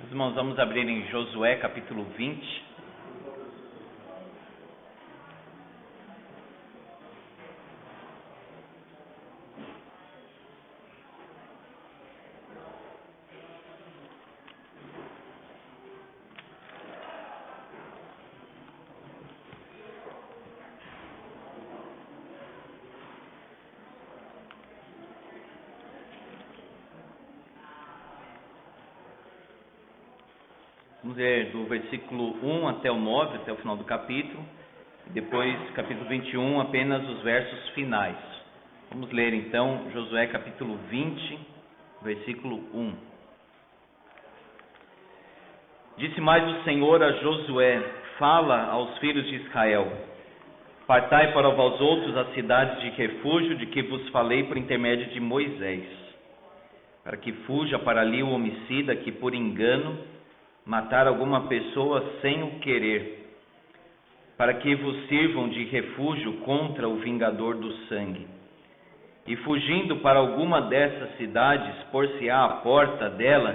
Os irmãos, vamos abrir em Josué capítulo 20. Vamos ler do versículo 1 até o 9, até o final do capítulo. E depois, capítulo 21, apenas os versos finais. Vamos ler então Josué capítulo 20, versículo 1. Disse mais o Senhor a Josué: fala aos filhos de Israel: partai para vós outros as cidades de refúgio de que vos falei por intermédio de Moisés, para que fuja para ali o homicida que por engano matar alguma pessoa sem o querer, para que vos sirvam de refúgio contra o vingador do sangue. E fugindo para alguma dessas cidades, pôr-se-á à porta dela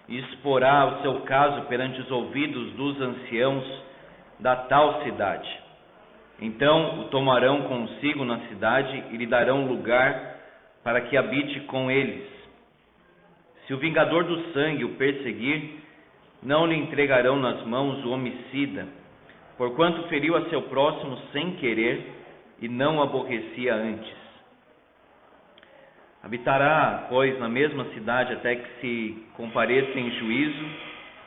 e exporá o seu caso perante os ouvidos dos anciãos da tal cidade. Então o tomarão consigo na cidade e lhe darão lugar para que habite com eles. Se o vingador do sangue o perseguir, não lhe entregarão nas mãos o homicida, porquanto feriu a seu próximo sem querer e não aborrecia antes. Habitará, pois, na mesma cidade até que se compareça em juízo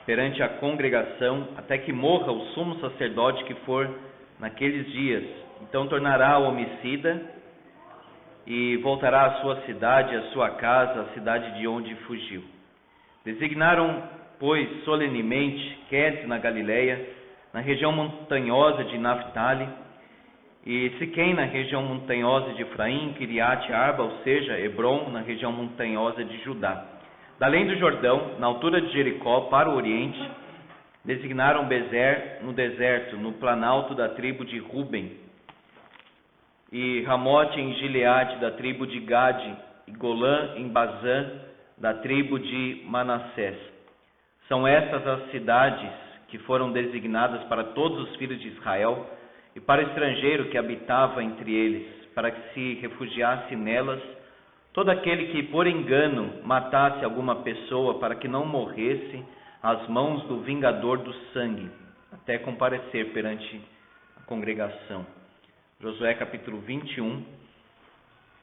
perante a congregação, até que morra o sumo sacerdote que for naqueles dias. Então tornará o homicida e voltará à sua cidade, à sua casa, à cidade de onde fugiu. Designaram, pois, solenemente Quedes na Galileia, na região montanhosa de Naphtali, e Siquém na região montanhosa de Efraim, Kiriate Arba, ou seja, Hebron na região montanhosa de Judá. Da além do Jordão, na altura de Jericó, para o oriente, designaram Bezer no deserto, no planalto da tribo de Ruben, e Ramote em Gileade, da tribo de Gade, e Golã em Bazã, da tribo de Manassés. São estas as cidades que foram designadas para todos os filhos de Israel e para o estrangeiro que habitava entre eles, para que se refugiasse nelas todo aquele que por engano matasse alguma pessoa, para que não morresse às mãos do vingador do sangue, até comparecer perante a congregação. Josué capítulo 21,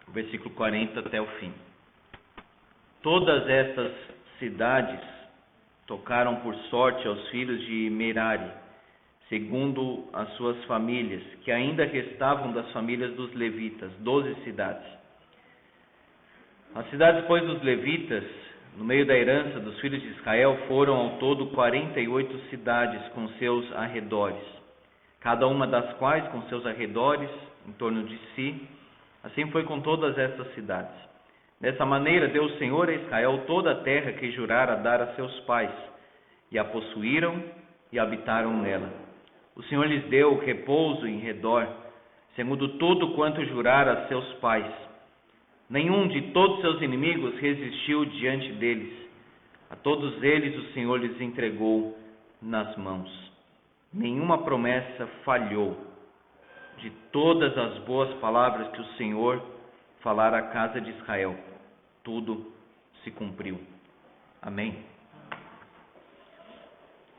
versículo 40 até o fim. Todas estas cidades tocaram por sorte aos filhos de Merari, segundo as suas famílias, que ainda restavam das famílias dos levitas, 12 cidades. As cidades, pois, dos levitas, no meio da herança dos filhos de Israel, foram ao todo 48 cidades com seus arredores, cada uma das quais com seus arredores em torno de si. Assim foi com todas estas cidades. Dessa maneira deu o Senhor a Israel toda a terra que jurara dar a seus pais, e a possuíram e habitaram nela. O Senhor lhes deu repouso em redor, segundo tudo quanto jurara a seus pais. Nenhum de todos seus inimigos resistiu diante deles. A todos eles o Senhor lhes entregou nas mãos. Nenhuma promessa falhou de todas as boas palavras que o Senhor falar à casa de Israel, tudo se cumpriu. Amém.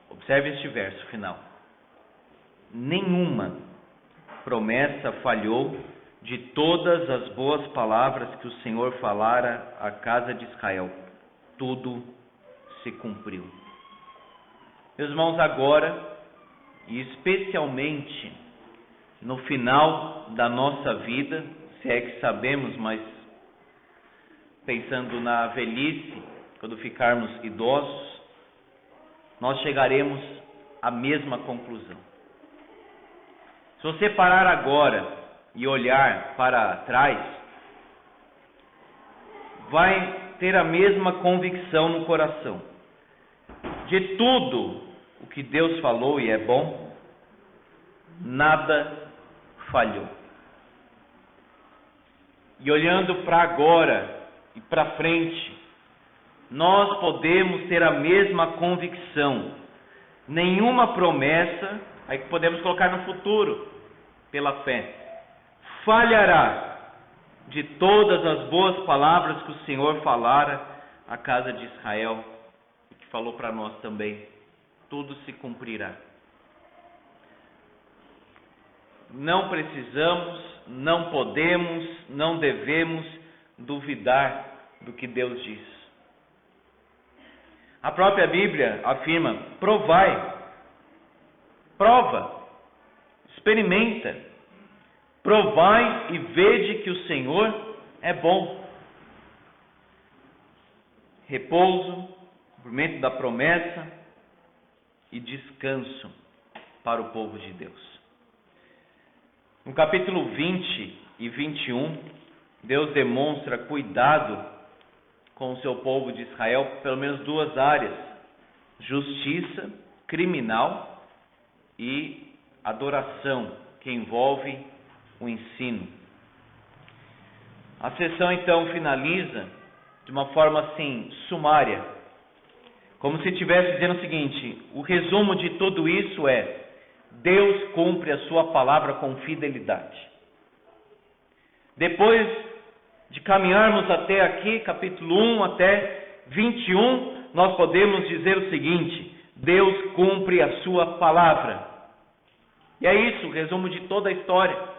Observe este verso final. Nenhuma promessa falhou de todas as boas palavras que o Senhor falara à casa de Israel, tudo se cumpriu. Meus irmãos, agora, e especialmente no final da nossa vida, se é que sabemos, mas pensando na velhice, quando ficarmos idosos, nós chegaremos à mesma conclusão. Se você parar agora e olhar para trás, vai ter a mesma convicção no coração. De tudo o que Deus falou e é bom, nada falhou. E olhando para agora e para frente, nós podemos ter a mesma convicção. Nenhuma promessa, aí que podemos colocar no futuro, pela fé, falhará de todas as boas palavras que o Senhor falara à casa de Israel, e que falou para nós também. Tudo se cumprirá. Não precisamos, não podemos, não devemos duvidar do que Deus diz. A própria Bíblia afirma: provai, prova, experimenta, provai e vede que o Senhor é bom. Repouso, cumprimento da promessa e descanso para o povo de Deus. No capítulo 20 e 21, Deus demonstra cuidado com o seu povo de Israel, pelo menos duas áreas: justiça criminal e adoração, que envolve o ensino. A sessão então finaliza de uma forma assim, sumária, como se estivesse dizendo o seguinte: o resumo de tudo isso é: Deus cumpre a sua palavra com fidelidade. Depois de caminharmos até aqui, capítulo 1 até 21, nós podemos dizer o seguinte: Deus cumpre a sua palavra. E é isso, o resumo de toda a história.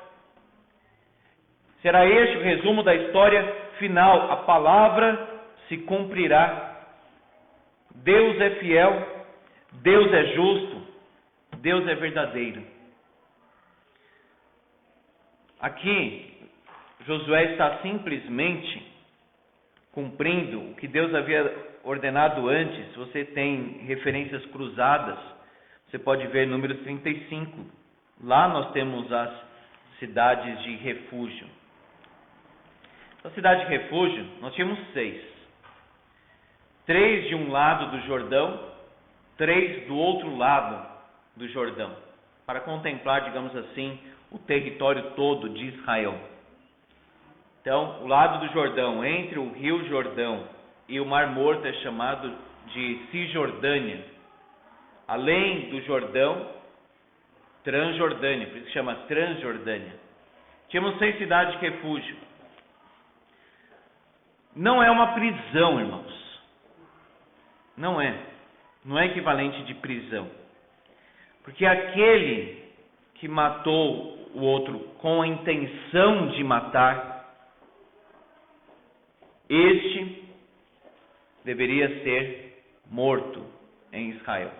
Será este o resumo da história final: a palavra se cumprirá. Deus é fiel, Deus é justo, Deus é verdadeiro. Aqui, Josué está simplesmente cumprindo o que Deus havia ordenado antes. Você tem referências cruzadas, você pode ver Números 35. Lá nós temos as cidades de refúgio. A cidade de refúgio, nós tínhamos 6. 3 de um lado do Jordão, 3 do outro lado do Jordão, para contemplar, digamos assim, o território todo de Israel. Então, o lado do Jordão, entre o rio Jordão e o Mar Morto, é chamado de Cisjordânia. Além do Jordão, Transjordânia, por isso que chama Transjordânia. Tínhamos 6 cidades de refúgio. Não é uma prisão, irmãos. Não é. Não é equivalente de prisão. Porque aquele que matou o outro com a intenção de matar, este deveria ser morto em Israel.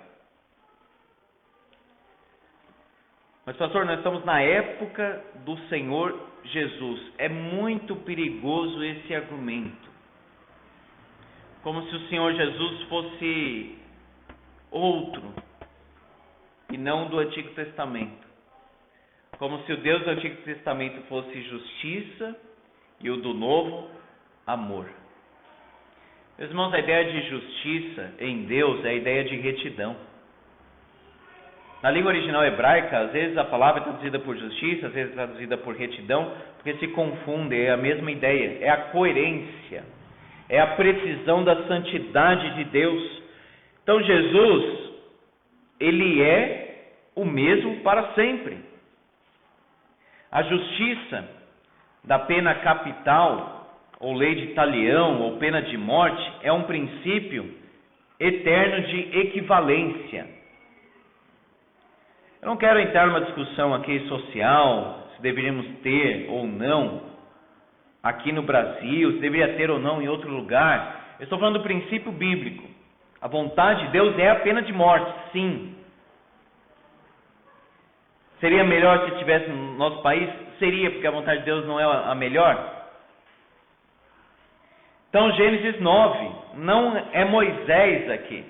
Mas, pastor, nós estamos na época do Senhor Jesus. É muito perigoso esse argumento. Como se o Senhor Jesus fosse outro e não do Antigo Testamento. Como se o Deus do Antigo Testamento fosse justiça e o do Novo, amor. Meus irmãos, a ideia de justiça em Deus é a ideia de retidão. Na língua original hebraica, às vezes a palavra é traduzida por justiça, às vezes é traduzida por retidão, porque se confunde, é a mesma ideia, é a coerência, é a precisão da santidade de Deus. Então Jesus, ele é o mesmo para sempre. A justiça da pena capital, ou lei de talião, ou pena de morte, é um princípio eterno de equivalência. Eu não quero entrar numa discussão aqui social, se deveríamos ter ou não aqui no Brasil, se deveria ter ou não em outro lugar. Eu estou falando do princípio bíblico. A vontade de Deus é a pena de morte, sim. Seria melhor se estivesse no nosso país? Seria, porque a vontade de Deus não é a melhor. Então, Gênesis 9, não é Moisés aqui.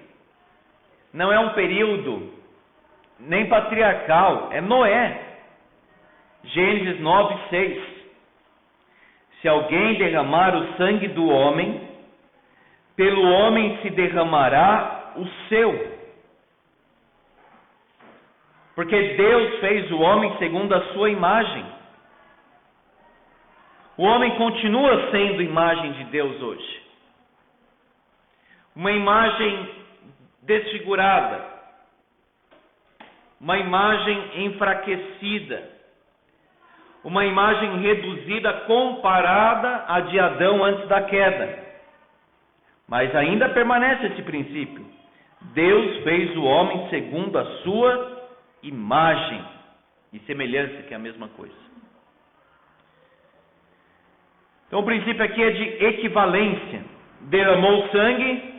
Não é um período nem patriarcal, é Noé. Gênesis 9, 6. Se alguém derramar o sangue do homem, pelo homem se derramará o seu. Porque Deus fez o homem segundo a sua imagem. O homem continua sendo imagem de Deus hoje. uma imagem desfigurada, uma imagem enfraquecida, uma imagem reduzida comparada à de Adão antes da queda. Mas ainda permanece esse princípio. Deus fez o homem segundo a sua imagem e semelhança, que é a mesma coisa. Então o princípio aqui é de equivalência. Derramou sangue,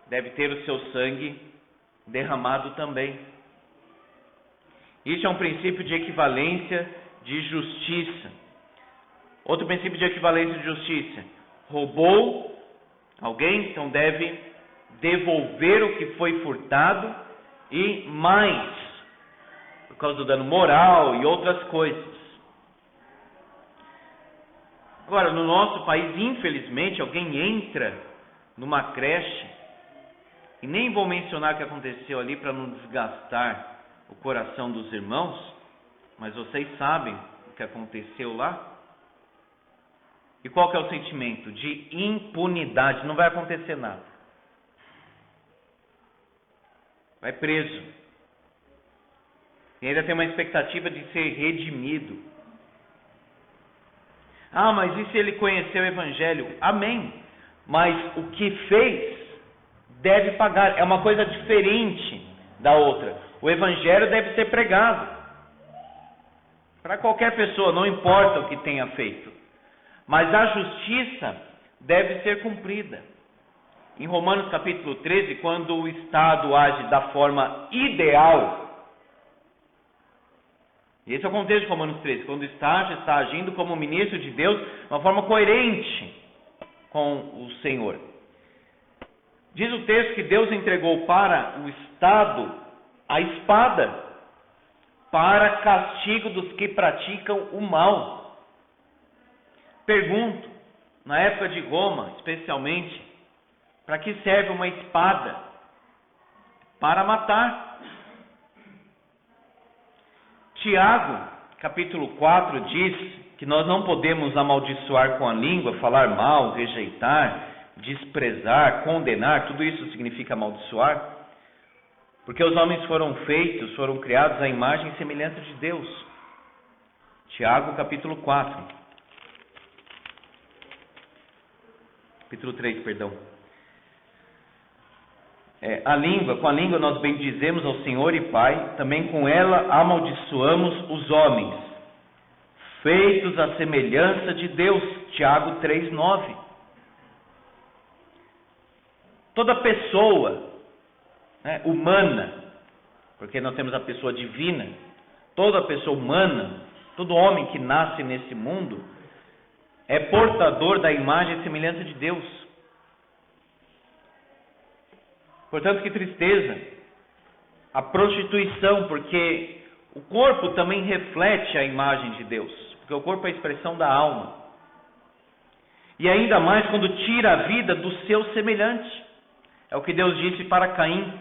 deve ter o seu sangue derramado também. Isso é um princípio de equivalência de justiça. Outro princípio de equivalência de justiça: roubou alguém, então deve devolver o que foi furtado e mais, por causa do dano moral e outras coisas. Agora, no nosso país, infelizmente, alguém entra numa creche, e nem vou mencionar o que aconteceu ali para não desgastar o coração dos irmãos, mas vocês sabem o que aconteceu lá. E qual que é o sentimento? De impunidade. Não vai acontecer nada. Vai preso. E ainda tem uma expectativa de ser redimido. Ah, mas e se ele conheceu o Evangelho? Amém. Mas o que fez deve pagar. É uma coisa diferente da outra. O Evangelho deve ser pregado para qualquer pessoa, não importa o que tenha feito. Mas a justiça deve ser cumprida. Em Romanos capítulo 13, quando o Estado age da forma ideal, e esse é o contexto de Romanos 13, quando o Estado está agindo como ministro de Deus, de uma forma coerente com o Senhor. Diz o texto que Deus entregou para o Estado a espada, para castigo dos que praticam o mal. Pergunto, na época de Roma, especialmente, para que serve uma espada? Para matar. Tiago, capítulo 4, diz que nós não podemos amaldiçoar com a língua, falar mal, rejeitar, desprezar, condenar, tudo isso significa amaldiçoar, porque os homens foram criados à imagem e semelhança de Deus. Tiago, capítulo 4. Capítulo 3, perdão. Com a língua nós bendizemos ao Senhor e Pai, também com ela amaldiçoamos os homens, feitos à semelhança de Deus. Tiago 3, 9. Toda pessoa humana, porque nós temos a pessoa divina, toda pessoa humana, todo homem que nasce nesse mundo, é portador da imagem e semelhança de Deus. Portanto, que tristeza a prostituição, porque o corpo também reflete a imagem de Deus, porque o corpo é a expressão da alma. E ainda mais quando tira a vida do seu semelhante. É o que Deus disse para Caim: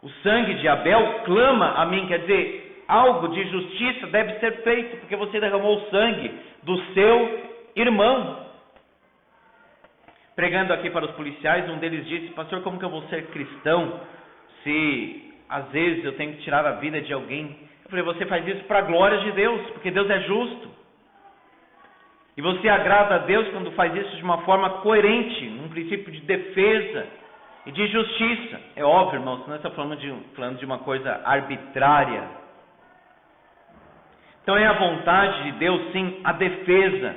o sangue de Abel clama a mim, quer dizer, algo de justiça deve ser feito, porque você derramou o sangue do seu irmão. Pregando aqui para os policiais, um deles disse: pastor, como que eu vou ser cristão se às vezes eu tenho que tirar a vida de alguém? Eu falei: você faz isso para a glória de Deus, porque Deus é justo. E você agrada a Deus quando faz isso de uma forma coerente, num princípio de defesa e de justiça. É óbvio, irmãos, não está falando de uma coisa arbitrária. Então é a vontade de Deus, sim, a defesa,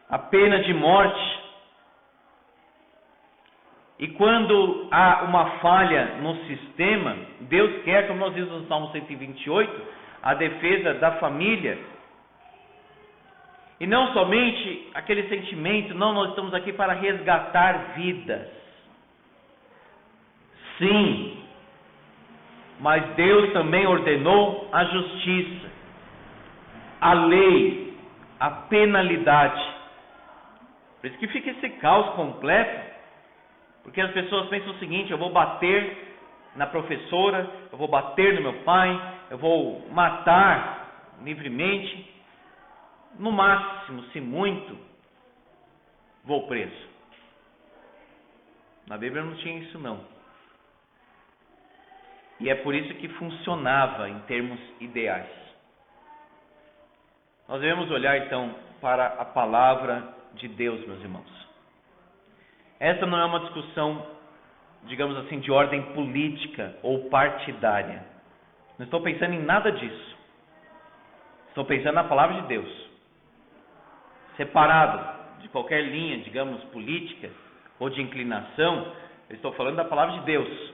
a pena de morte. E quando há uma falha no sistema, Deus quer, como nós vimos no Salmo 128, a defesa da família. E não somente aquele sentimento, não, nós estamos aqui para resgatar vidas. Sim, mas Deus também ordenou a justiça, a lei, a penalidade. Por isso que fica esse caos completo, porque as pessoas pensam o seguinte: eu vou bater na professora, eu vou bater no meu pai, eu vou matar livremente, no máximo, se muito, vou preso. Na Bíblia não tinha isso não. E é por isso que funcionava em termos ideais. Nós devemos olhar então para a palavra de Deus, meus irmãos. Essa não é uma discussão, digamos assim, de ordem política ou partidária. Não estou pensando em nada disso. Estou pensando na palavra de Deus. Separado de qualquer linha, digamos, política ou de inclinação, eu estou falando da palavra de Deus.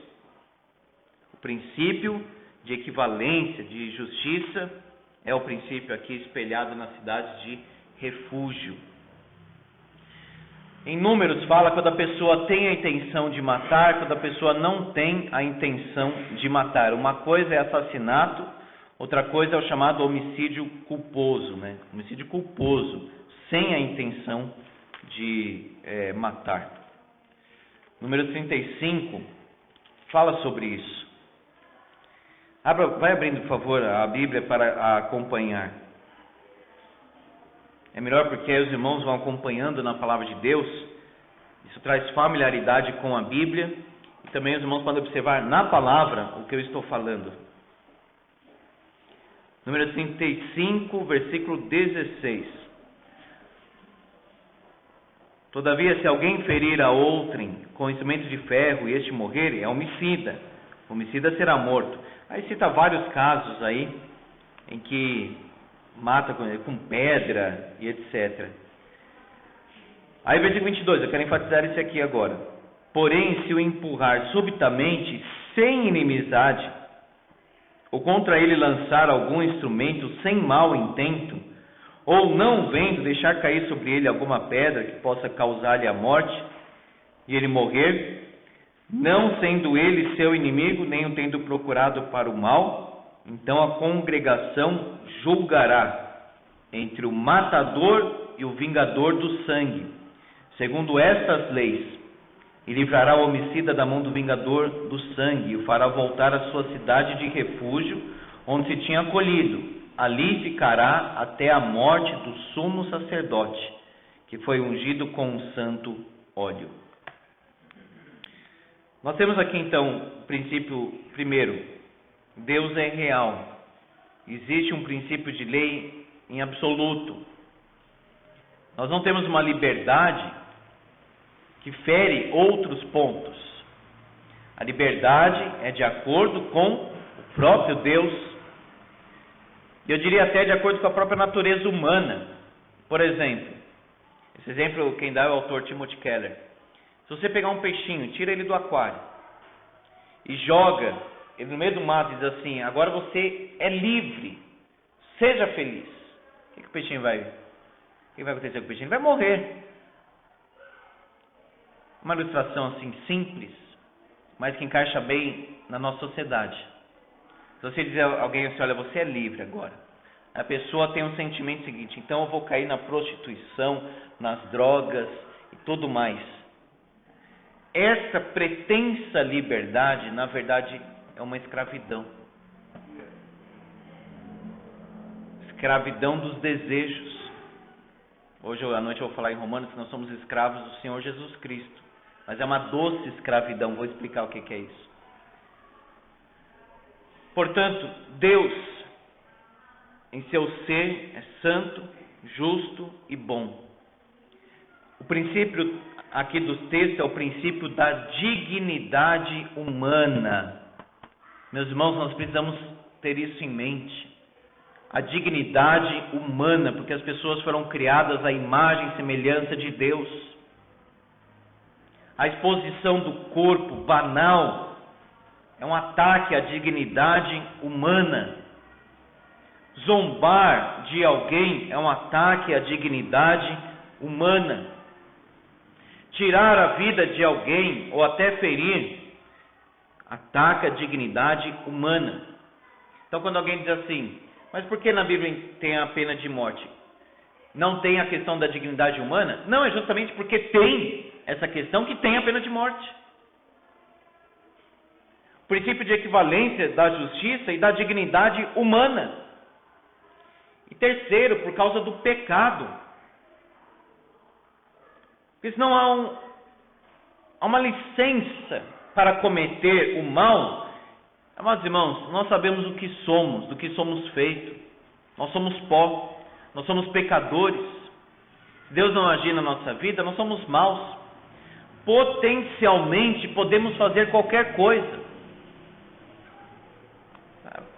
O princípio de equivalência, de justiça, é o princípio aqui espelhado nas cidades de refúgio. Em Números fala quando a pessoa tem a intenção de matar, quando a pessoa não tem a intenção de matar. Uma coisa é assassinato, outra coisa é o chamado homicídio culposo, né? Homicídio culposo, sem a intenção de matar. Número 35 fala sobre isso. Vai abrindo, por favor, a Bíblia para acompanhar. É melhor porque aí os irmãos vão acompanhando na palavra de Deus. Isso traz familiaridade com a Bíblia. E também os irmãos podem observar na palavra o que eu estou falando. Número 35, versículo 16. Todavia, se alguém ferir a outrem com instrumento de ferro e este morrer, é homicida. O homicida será morto. Aí cita vários casos aí em que mata com pedra e etc. Aí versículo 22, eu quero enfatizar isso aqui agora. Porém, se o empurrar subitamente, sem inimizade, ou contra ele lançar algum instrumento sem mau intento, ou não vendo deixar cair sobre ele alguma pedra que possa causar-lhe a morte, e ele morrer, não sendo ele seu inimigo, nem o tendo procurado para o mal, então a congregação julgará entre o matador e o vingador do sangue, segundo estas leis, e livrará o homicida da mão do vingador do sangue, e o fará voltar à sua cidade de refúgio, onde se tinha acolhido. Ali ficará até a morte do sumo sacerdote, que foi ungido com um santo óleo. Nós temos aqui então o princípio primeiro. Deus é real. Existe um princípio de lei em absoluto. Nós não temos uma liberdade que fere outros pontos. A liberdade é de acordo com o próprio Deus. E eu diria até de acordo com a própria natureza humana. Por exemplo, esse exemplo quem dá é o autor Timothy Keller. Se você pegar um peixinho, tira ele do aquário e joga ele no meio do mato e diz assim: agora você é livre, seja feliz. O que o peixinho vai? O que vai acontecer com o peixinho? Ele vai morrer. Uma ilustração assim simples, mas que encaixa bem na nossa sociedade. Se você dizer a alguém assim: olha, você é livre agora. A pessoa tem um sentimento seguinte: então eu vou cair na prostituição, nas drogas e tudo mais. Essa pretensa liberdade, na verdade, é uma escravidão. Escravidão dos desejos. Hoje à noite eu vou falar em Romanos que nós somos escravos do Senhor Jesus Cristo. Mas é uma doce escravidão. Vou explicar o que é isso. Portanto, Deus, em seu ser, é santo, justo e bom. O princípio aqui do texto é o princípio da dignidade humana. Meus irmãos, nós precisamos ter isso em mente. A dignidade humana, porque as pessoas foram criadas à imagem e semelhança de Deus. A exposição do corpo banal é um ataque à dignidade humana. Zombar de alguém é um ataque à dignidade humana. Tirar a vida de alguém ou até ferir ataca a dignidade humana. Então quando alguém diz assim: mas por que na Bíblia tem a pena de morte? Não tem a questão da dignidade humana? Não, é justamente porque tem essa questão que tem a pena de morte. O princípio de equivalência da justiça e da dignidade humana. E terceiro, por causa do pecado. Porque senão há uma licença para cometer o mal. Amados irmãos, nós sabemos o que somos, do que somos feitos. Nós somos pó, nós somos pecadores. Se Deus não agir na nossa vida, nós somos maus. Potencialmente podemos fazer qualquer coisa.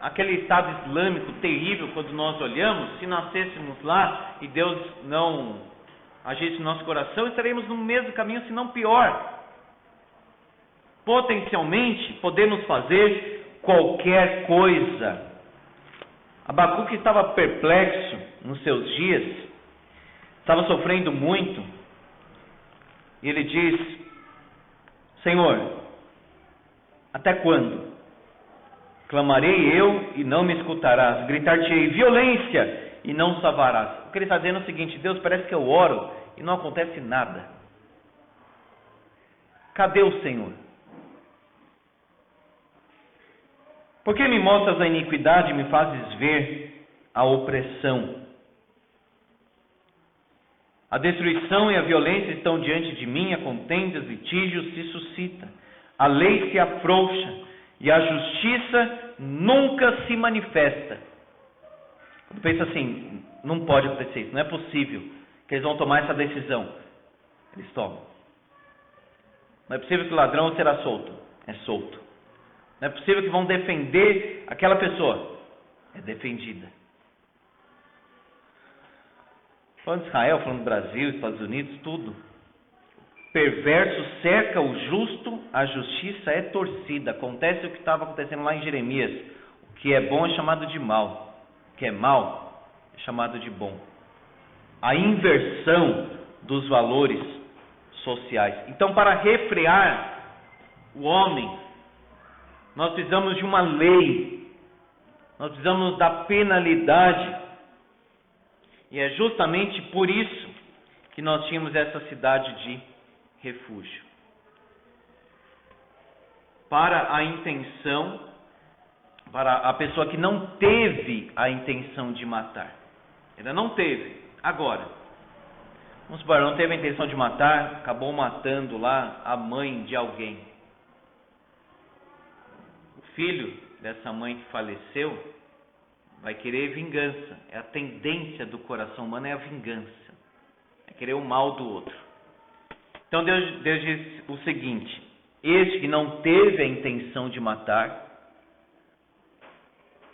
Aquele Estado Islâmico terrível, quando nós olhamos, se nascêssemos lá e Deus não agisse no nosso coração, estaremos no mesmo caminho, se não pior. Potencialmente podemos fazer qualquer coisa. Abacuque estava perplexo nos seus dias, estava sofrendo muito, e ele diz: Senhor, até quando? Clamarei eu e não me escutarás, gritar-te-ei violência e não salvarás. O que ele está dizendo é o seguinte: Deus, parece que eu oro e não acontece nada. Cadê o Senhor? Por que me mostras a iniquidade e me fazes ver a opressão? A destruição e a violência estão diante de mim, a contendas e litígios se suscita. A lei se afrouxa e a justiça nunca se manifesta. Quando pensa assim, não pode acontecer isso, não é possível que eles vão tomar essa decisão. Eles tomam. Não é possível que o ladrão será solto. É solto. Não é possível que vão defender aquela pessoa. É defendida. Falando de Israel, falando do Brasil, Estados Unidos, tudo. Perverso cerca o justo, a justiça é torcida. Acontece o que estava acontecendo lá em Jeremias. O que é bom é chamado de mal. O que é mal é chamado de bom. A inversão dos valores sociais. Então, para refrear o homem, nós precisamos de uma lei. Nós precisamos da penalidade. E é justamente por isso que nós tínhamos essa cidade de refúgio. Para a intenção, para a pessoa que não teve a intenção de matar. Ela não teve. Agora, vamos supor, não teve a intenção de matar, acabou matando lá a mãe de alguém. O filho dessa mãe que faleceu vai querer vingança. É a tendência do coração humano, é a vingança. É querer o mal do outro. Então Deus diz o seguinte: este que não teve a intenção de matar,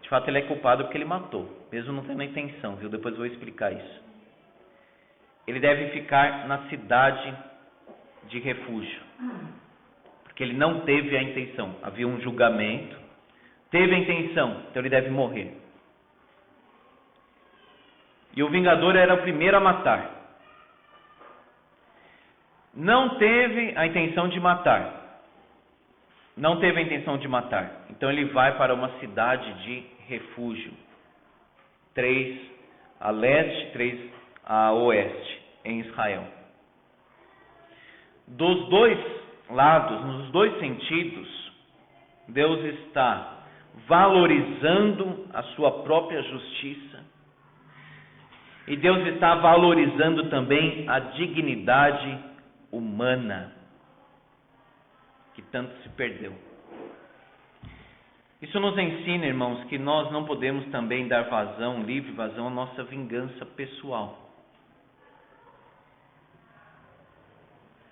de fato ele é culpado porque ele matou, mesmo não tendo a intenção, viu? Depois eu vou explicar isso. Ele deve ficar na cidade de refúgio, porque ele não teve a intenção. Havia um julgamento, teve a intenção, então ele deve morrer. E o vingador era o primeiro a matar. Não teve a intenção de matar. Não teve a intenção de matar. Então ele vai para uma cidade de refúgio. 3 a leste, 3 a oeste, em Israel. Dos dois lados, nos dois sentidos, Deus está valorizando a sua própria justiça. E Deus está valorizando também a dignidade humana, que tanto se perdeu. Isso nos ensina, irmãos, que nós não podemos também dar vazão, livre vazão, à nossa vingança pessoal.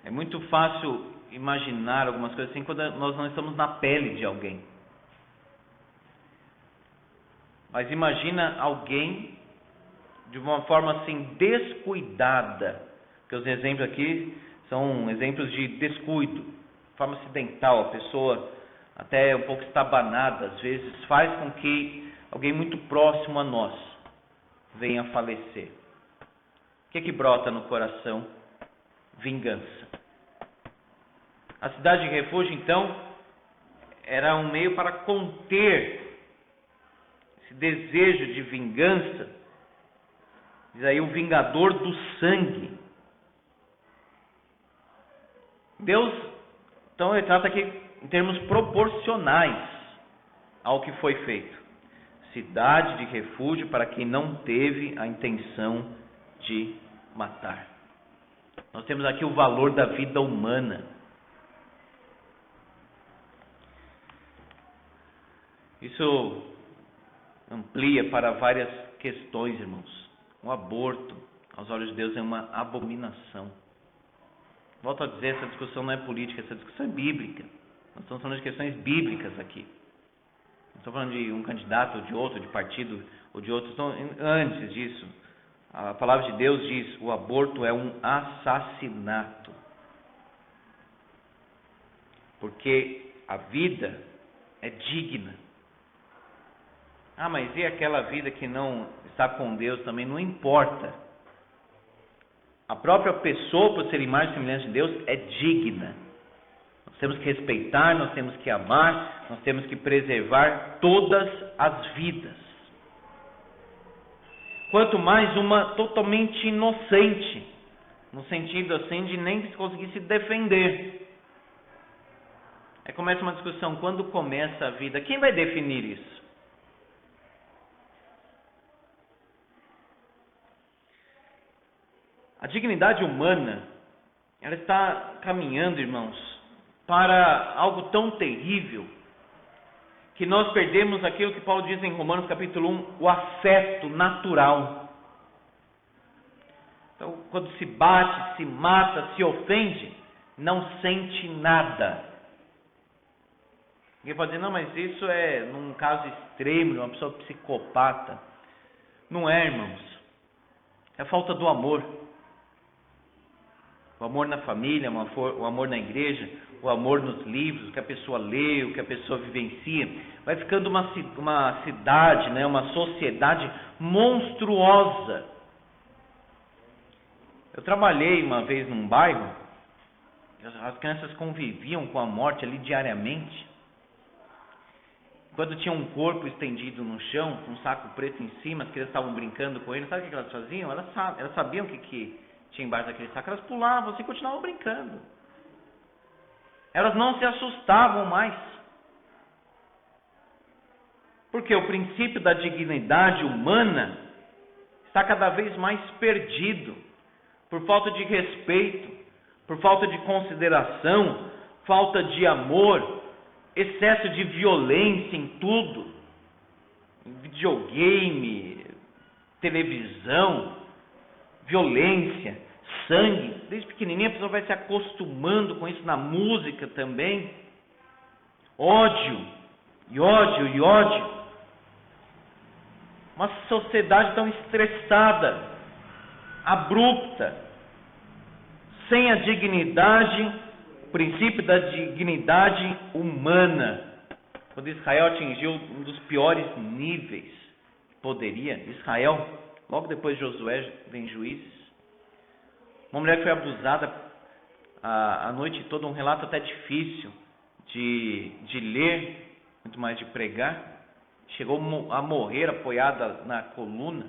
É muito fácil imaginar algumas coisas assim quando nós não estamos na pele de alguém. Mas imagina alguém de uma forma assim descuidada, porque os exemplos aqui são exemplos de descuido, de forma acidental, a pessoa até um pouco estabanada, às vezes faz com que alguém muito próximo a nós venha a falecer. O que é que brota no coração? Vingança. A cidade de refúgio, então, era um meio para conter esse desejo de vingança. Diz aí o vingador do sangue. Deus, então, ele trata aqui em termos proporcionais ao que foi feito. Cidade de refúgio para quem não teve a intenção de matar. Nós temos aqui o valor da vida humana. Isso amplia para várias questões, irmãos. O aborto, aos olhos de Deus, é uma abominação. Volto a dizer, essa discussão não é política, essa discussão é bíblica. Nós estamos falando de questões bíblicas aqui. Não estou falando de um candidato ou de outro, de partido ou de outro. Então, antes disso, a palavra de Deus diz: o aborto é um assassinato. Porque a vida é digna. Ah, mas e aquela vida que não está com Deus também? Não importa. A própria pessoa, por ser imagem e semelhança de Deus, é digna. Nós temos que respeitar, nós temos que amar, nós temos que preservar todas as vidas. Quanto mais uma totalmente inocente, no sentido assim de nem conseguir se defender. Aí começa uma discussão: quando começa a vida? Quem vai definir isso? A dignidade humana, ela está caminhando, irmãos, para algo tão terrível, que nós perdemos aquilo que Paulo diz em Romanos capítulo 1, o afeto natural. Então, quando se bate, se mata, se ofende, não sente nada. Ninguém pode dizer: não, mas isso é num caso extremo, de uma pessoa psicopata. Não é, irmãos. É a falta do amor. O amor na família, o amor na igreja, o amor nos livros, o que a pessoa lê, o que a pessoa vivencia. Vai ficando uma cidade, né, uma sociedade monstruosa. Eu trabalhei uma vez num bairro, as crianças conviviam com a morte ali diariamente. Quando tinha um corpo estendido no chão, com um saco preto em cima, as crianças estavam brincando com ele. Sabe o que elas faziam? Elas sabiam o que tinha embaixo daquele saco. Elas pulavam e continuavam brincando. Elas não se assustavam mais. Porque o princípio da dignidade humana está cada vez mais perdido. Por falta de respeito, por falta de consideração, falta de amor, excesso de violência em tudo. Videogame, televisão, violência, sangue. Desde pequenininha a pessoa vai se acostumando com isso, na música também. Ódio, e ódio, e ódio. Uma sociedade tão estressada, abrupta, sem a dignidade, o princípio da dignidade humana. Quando Israel atingiu um dos piores níveis que poderia, Israel, logo depois de Josué, vem Juízes. Uma mulher que foi abusada a noite toda, um relato até difícil de ler, muito mais de pregar. Chegou a morrer apoiada na coluna.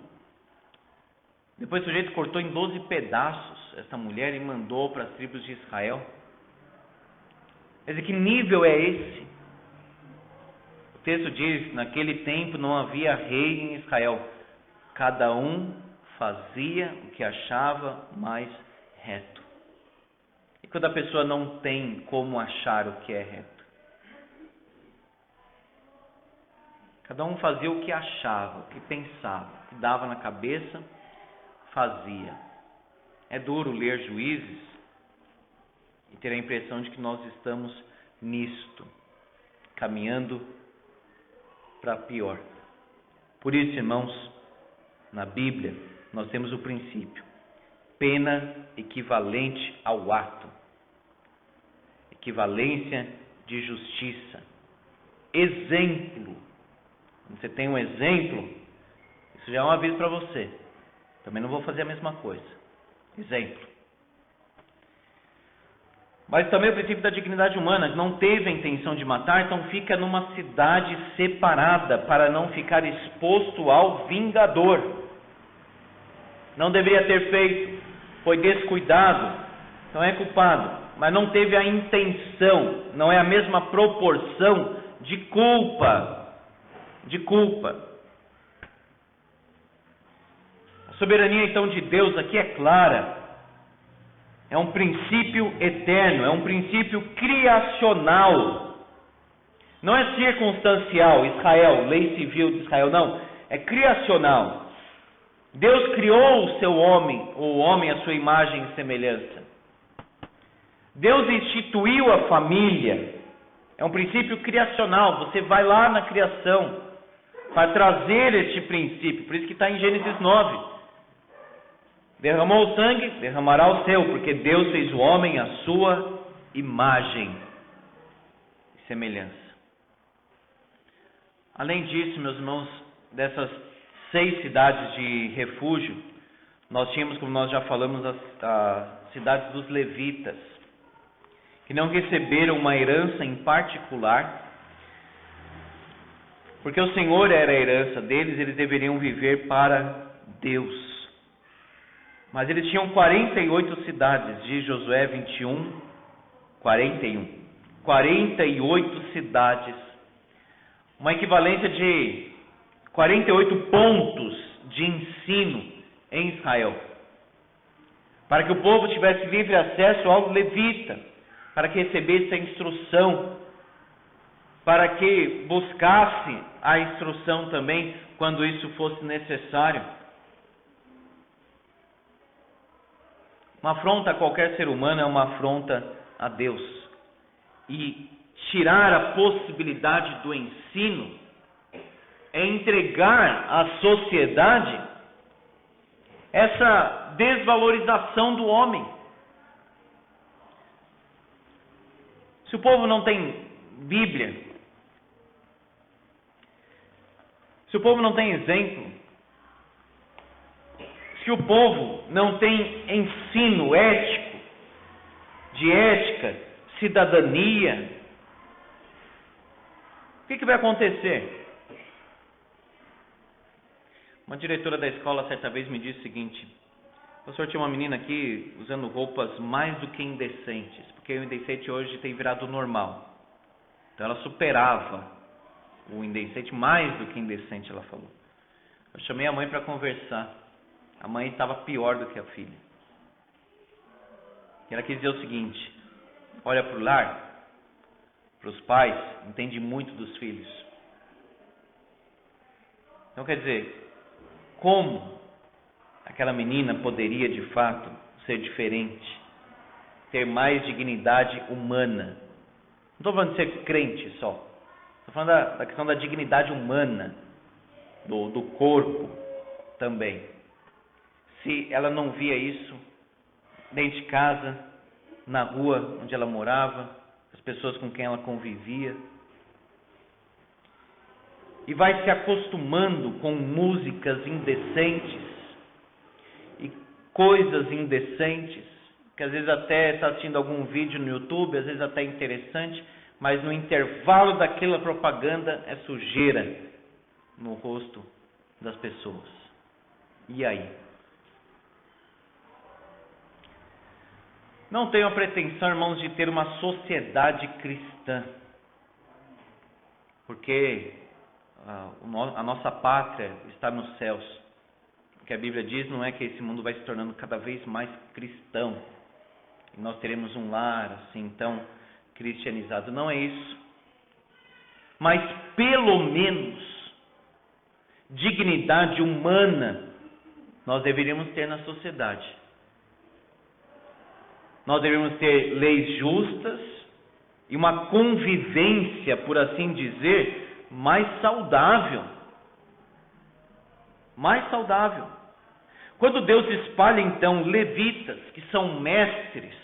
Depois o sujeito cortou em 12 pedaços essa mulher e mandou para as tribos de Israel. Quer dizer, que nível é esse? O texto diz: naquele tempo não havia rei em Israel. Cada um fazia o que achava mais reto. E quando a pessoa não tem como achar o que é reto? Cada um fazia o que achava, o que pensava, o que dava na cabeça, fazia. É duro ler Juízes e ter a impressão de que nós estamos nisto, caminhando para pior. Por isso, irmãos, na Bíblia nós temos o princípio: pena equivalente ao ato, equivalência de justiça, exemplo. Você tem um exemplo, isso já é um aviso para você. Também não vou fazer a mesma coisa. Exemplo. Mas também o princípio da dignidade humana. Não teve a intenção de matar, então fica numa cidade separada para não ficar exposto ao vingador. Não deveria ter feito, foi descuidado, então é culpado. Mas não teve a intenção, não é a mesma proporção de culpa. A soberania então de Deus aqui é clara. É um princípio eterno, é um princípio criacional. Não é circunstancial, Israel, lei civil de Israel, não. É criacional. Deus criou o homem à sua imagem e semelhança. Deus instituiu a família. É um princípio criacional. Você vai lá na criação para trazer este princípio. Por isso que está em Gênesis 9. Derramou o sangue, derramará o seu, porque Deus fez o homem à sua imagem e semelhança. Além disso, meus irmãos, dessas 6 cidades de refúgio, nós tínhamos, como nós já falamos, as cidades dos levitas, que não receberam uma herança em particular, porque o Senhor era a herança deles, eles deveriam viver para Deus. Mas eles tinham 48 cidades, diz Josué 21, 41. 48 cidades. Uma equivalência de 48 pontos de ensino em Israel. Para que o povo tivesse livre acesso ao levita, para que recebesse a instrução, para que buscasse a instrução também, quando isso fosse necessário. Uma afronta a qualquer ser humano é uma afronta a Deus. E tirar a possibilidade do ensino é entregar à sociedade essa desvalorização do homem. Se o povo não tem Bíblia, se o povo não tem exemplo, se o povo não tem ensino ético, de ética, cidadania, o que vai acontecer? Uma diretora da escola certa vez me disse o seguinte: professor, tinha uma menina aqui usando roupas mais do que indecentes, porque o indecente hoje tem virado normal. Então ela superava o indecente, mais do que indecente, ela falou. Eu chamei a mãe para conversar. A mãe estava pior do que a filha. E ela quis dizer o seguinte: olha para o lar, para os pais, entende muito dos filhos. Então quer dizer, como aquela menina poderia de fato ser diferente, ter mais dignidade humana? Não estou falando de ser crente só, estou falando da questão da dignidade humana, do corpo também. Se ela não via isso dentro de casa, na rua onde ela morava, as pessoas com quem ela convivia, e vai se acostumando com músicas indecentes e coisas indecentes, que às vezes até está assistindo algum vídeo no YouTube, às vezes até interessante, mas no intervalo daquela propaganda é sujeira no rosto das pessoas. E aí? Não tenho a pretensão, irmãos, de ter uma sociedade cristã, porque a nossa pátria está nos céus. O que a Bíblia diz não é que esse mundo vai se tornando cada vez mais cristão, e nós teremos um lar assim tão cristianizado. Não é isso. Mas pelo menos dignidade humana nós deveríamos ter na sociedade. Nós deveríamos ter leis justas e uma convivência, por assim dizer, mais saudável. Mais saudável. Quando Deus espalha então levitas, que são mestres,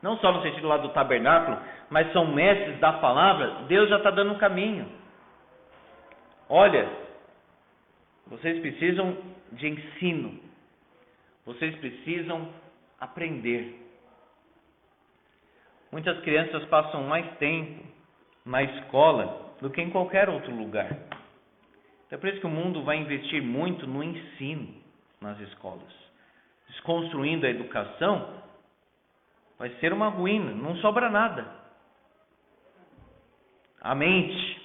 não só no sentido lá do tabernáculo, mas são mestres da palavra, Deus já está dando um caminho. Olha, vocês precisam de ensino, vocês precisam aprender. Muitas crianças passam mais tempo na escola do que em qualquer outro lugar. É por isso que o mundo vai investir muito no ensino nas escolas. Desconstruindo a educação, vai ser uma ruína, não sobra nada. A mente.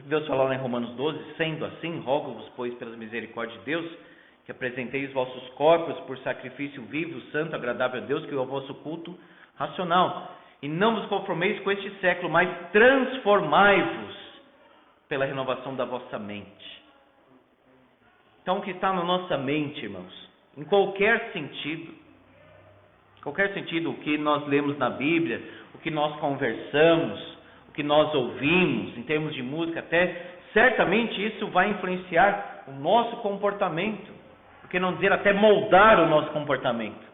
Deus falou lá em Romanos 12, sendo assim, rogo-vos, pois, pelas misericórdias de Deus, que apresenteis os vossos corpos por sacrifício vivo, santo, agradável a Deus, que é o vosso culto racional. E não vos conformeis com este século, mas transformai-vos pela renovação da vossa mente. Então, o que está na nossa mente, irmãos, em qualquer sentido, o que nós lemos na Bíblia, o que nós conversamos, o que nós ouvimos, em termos de música até, certamente isso vai influenciar o nosso comportamento, por que não dizer até moldar o nosso comportamento.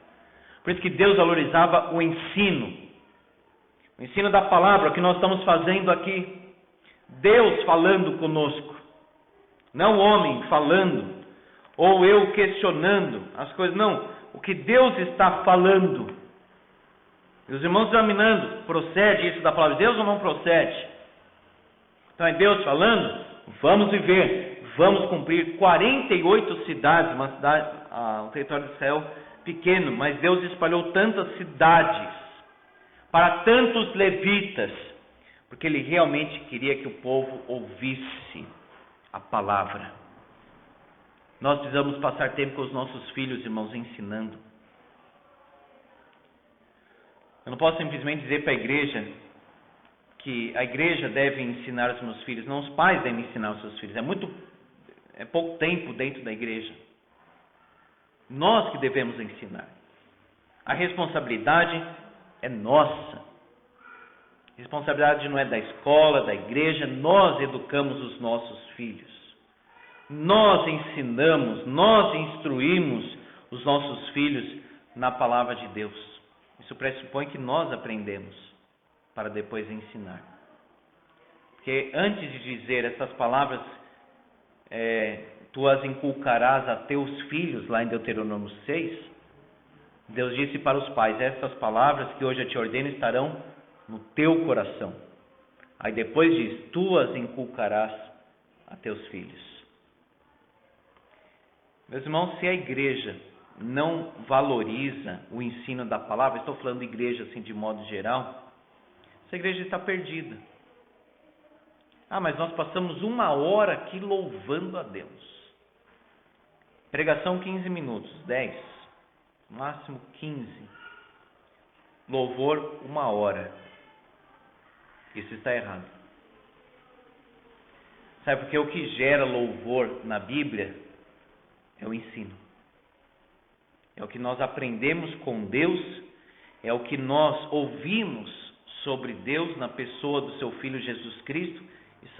Por isso que Deus valorizava o ensino da palavra, o que nós estamos fazendo aqui. Deus falando conosco, não o homem falando, ou eu questionando as coisas, não, o que Deus está falando. E os irmãos examinando, procede isso da palavra de Deus ou não procede? Então é Deus falando, vamos viver, vamos cumprir 48 cidades, uma cidade, o território de Israel pequeno, mas Deus espalhou tantas cidades para tantos levitas, porque Ele realmente queria que o povo ouvisse a palavra. Nós precisamos passar tempo com os nossos filhos, irmãos, ensinando. Eu não posso simplesmente dizer para a igreja que a igreja deve ensinar os meus filhos. Não, os pais devem ensinar os seus filhos. É pouco tempo dentro da igreja. Nós que devemos ensinar. A responsabilidade é nossa. A responsabilidade não é da escola, da igreja. Nós educamos os nossos filhos. Nós ensinamos, nós instruímos os nossos filhos na palavra de Deus. Isso pressupõe que nós aprendemos para depois ensinar. Porque antes de dizer essas palavras, tu as inculcarás a teus filhos, lá em Deuteronômio 6, Deus disse para os pais, essas palavras que hoje eu te ordeno estarão no teu coração. Aí depois diz, tu as inculcarás a teus filhos. Meus irmãos, se a igreja não valoriza o ensino da palavra, estou falando de igreja assim de modo geral, essa igreja está perdida. Mas nós passamos 1 hora aqui louvando a Deus. Pregação 15 minutos, 10, máximo 15. Louvor 1 hora. Isso está errado. Sabe porque o que gera louvor na Bíblia é o ensino. É o que nós aprendemos com Deus, é o que nós ouvimos sobre Deus na pessoa do seu Filho Jesus Cristo.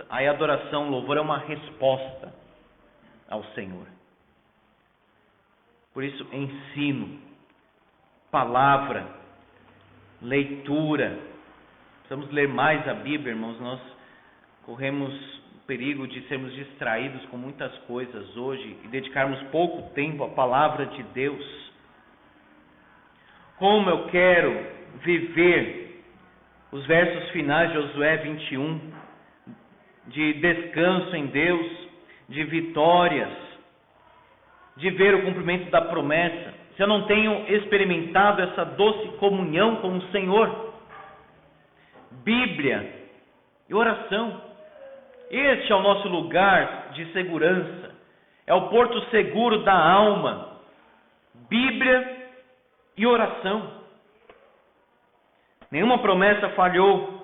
Aí a adoração, o louvor é uma resposta ao Senhor. Por isso, ensino, palavra, leitura. Precisamos ler mais a Bíblia, irmãos. Nós corremos o perigo de sermos distraídos com muitas coisas hoje e dedicarmos pouco tempo à palavra de Deus. Como eu quero viver os versos finais de Josué 21, de descanso em Deus, de vitórias, de ver o cumprimento da promessa, se eu não tenho experimentado essa doce comunhão com o Senhor. Bíblia e oração. Este é o nosso lugar de segurança, é o porto seguro da alma. Bíblia e oração. Nenhuma promessa falhou.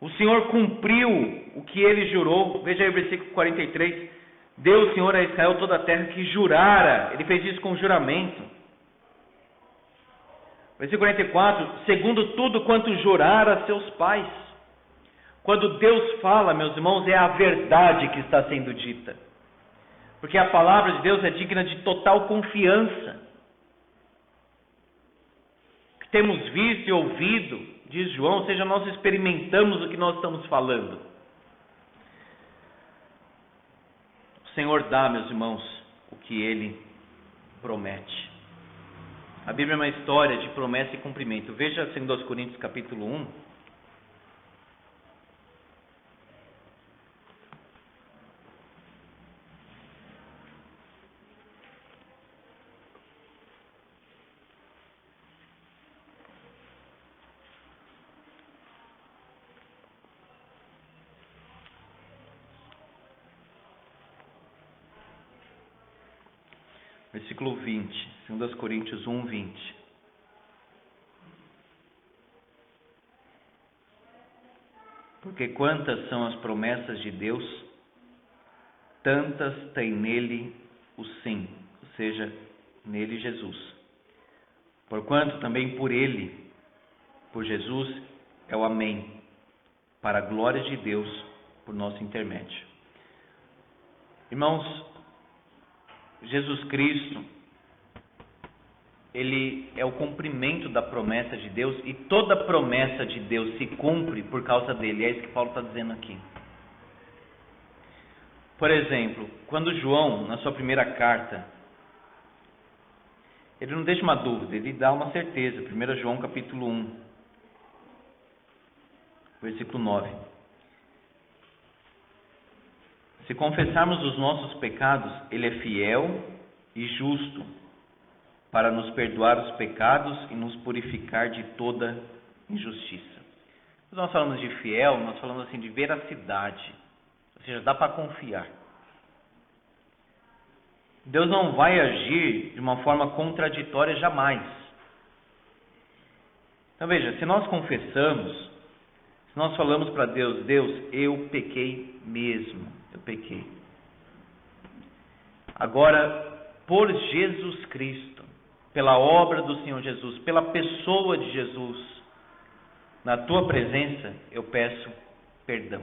O Senhor cumpriu o que Ele jurou. Veja aí o versículo 43. Deu o Senhor a Israel toda a terra que jurara. Ele fez isso com juramento. Versículo 44. Segundo tudo quanto jurara a seus pais. Quando Deus fala, meus irmãos, é a verdade que está sendo dita. Porque a palavra de Deus é digna de total confiança. Temos visto e ouvido, diz João, ou seja, nós experimentamos o que nós estamos falando. O Senhor dá, meus irmãos, o que Ele promete. A Bíblia é uma história de promessa e cumprimento. Veja 2 Coríntios capítulo 1. Versículo 20, 2 Coríntios 1, 20. Porque quantas são as promessas de Deus, tantas tem nele o sim, ou seja, nele Jesus. Porquanto também por ele, por Jesus, é o amém, para a glória de Deus, por nosso intermédio. Irmãos, Jesus Cristo, Ele é o cumprimento da promessa de Deus, e toda promessa de Deus se cumpre por causa dele. É isso que Paulo está dizendo aqui. Por exemplo, quando João, na sua primeira carta, ele não deixa uma dúvida, ele dá uma certeza. 1 João capítulo 1, versículo 9. Se confessarmos os nossos pecados, Ele é fiel e justo para nos perdoar os pecados e nos purificar de toda injustiça. Quando nós falamos de fiel, nós falamos assim de veracidade, ou seja, dá para confiar. Deus não vai agir de uma forma contraditória jamais. Então veja, se nós confessamos, se nós falamos para Deus, Deus, eu pequei mesmo, eu pequei. Agora, por Jesus Cristo, pela obra do Senhor Jesus, pela pessoa de Jesus, na tua presença, eu peço perdão.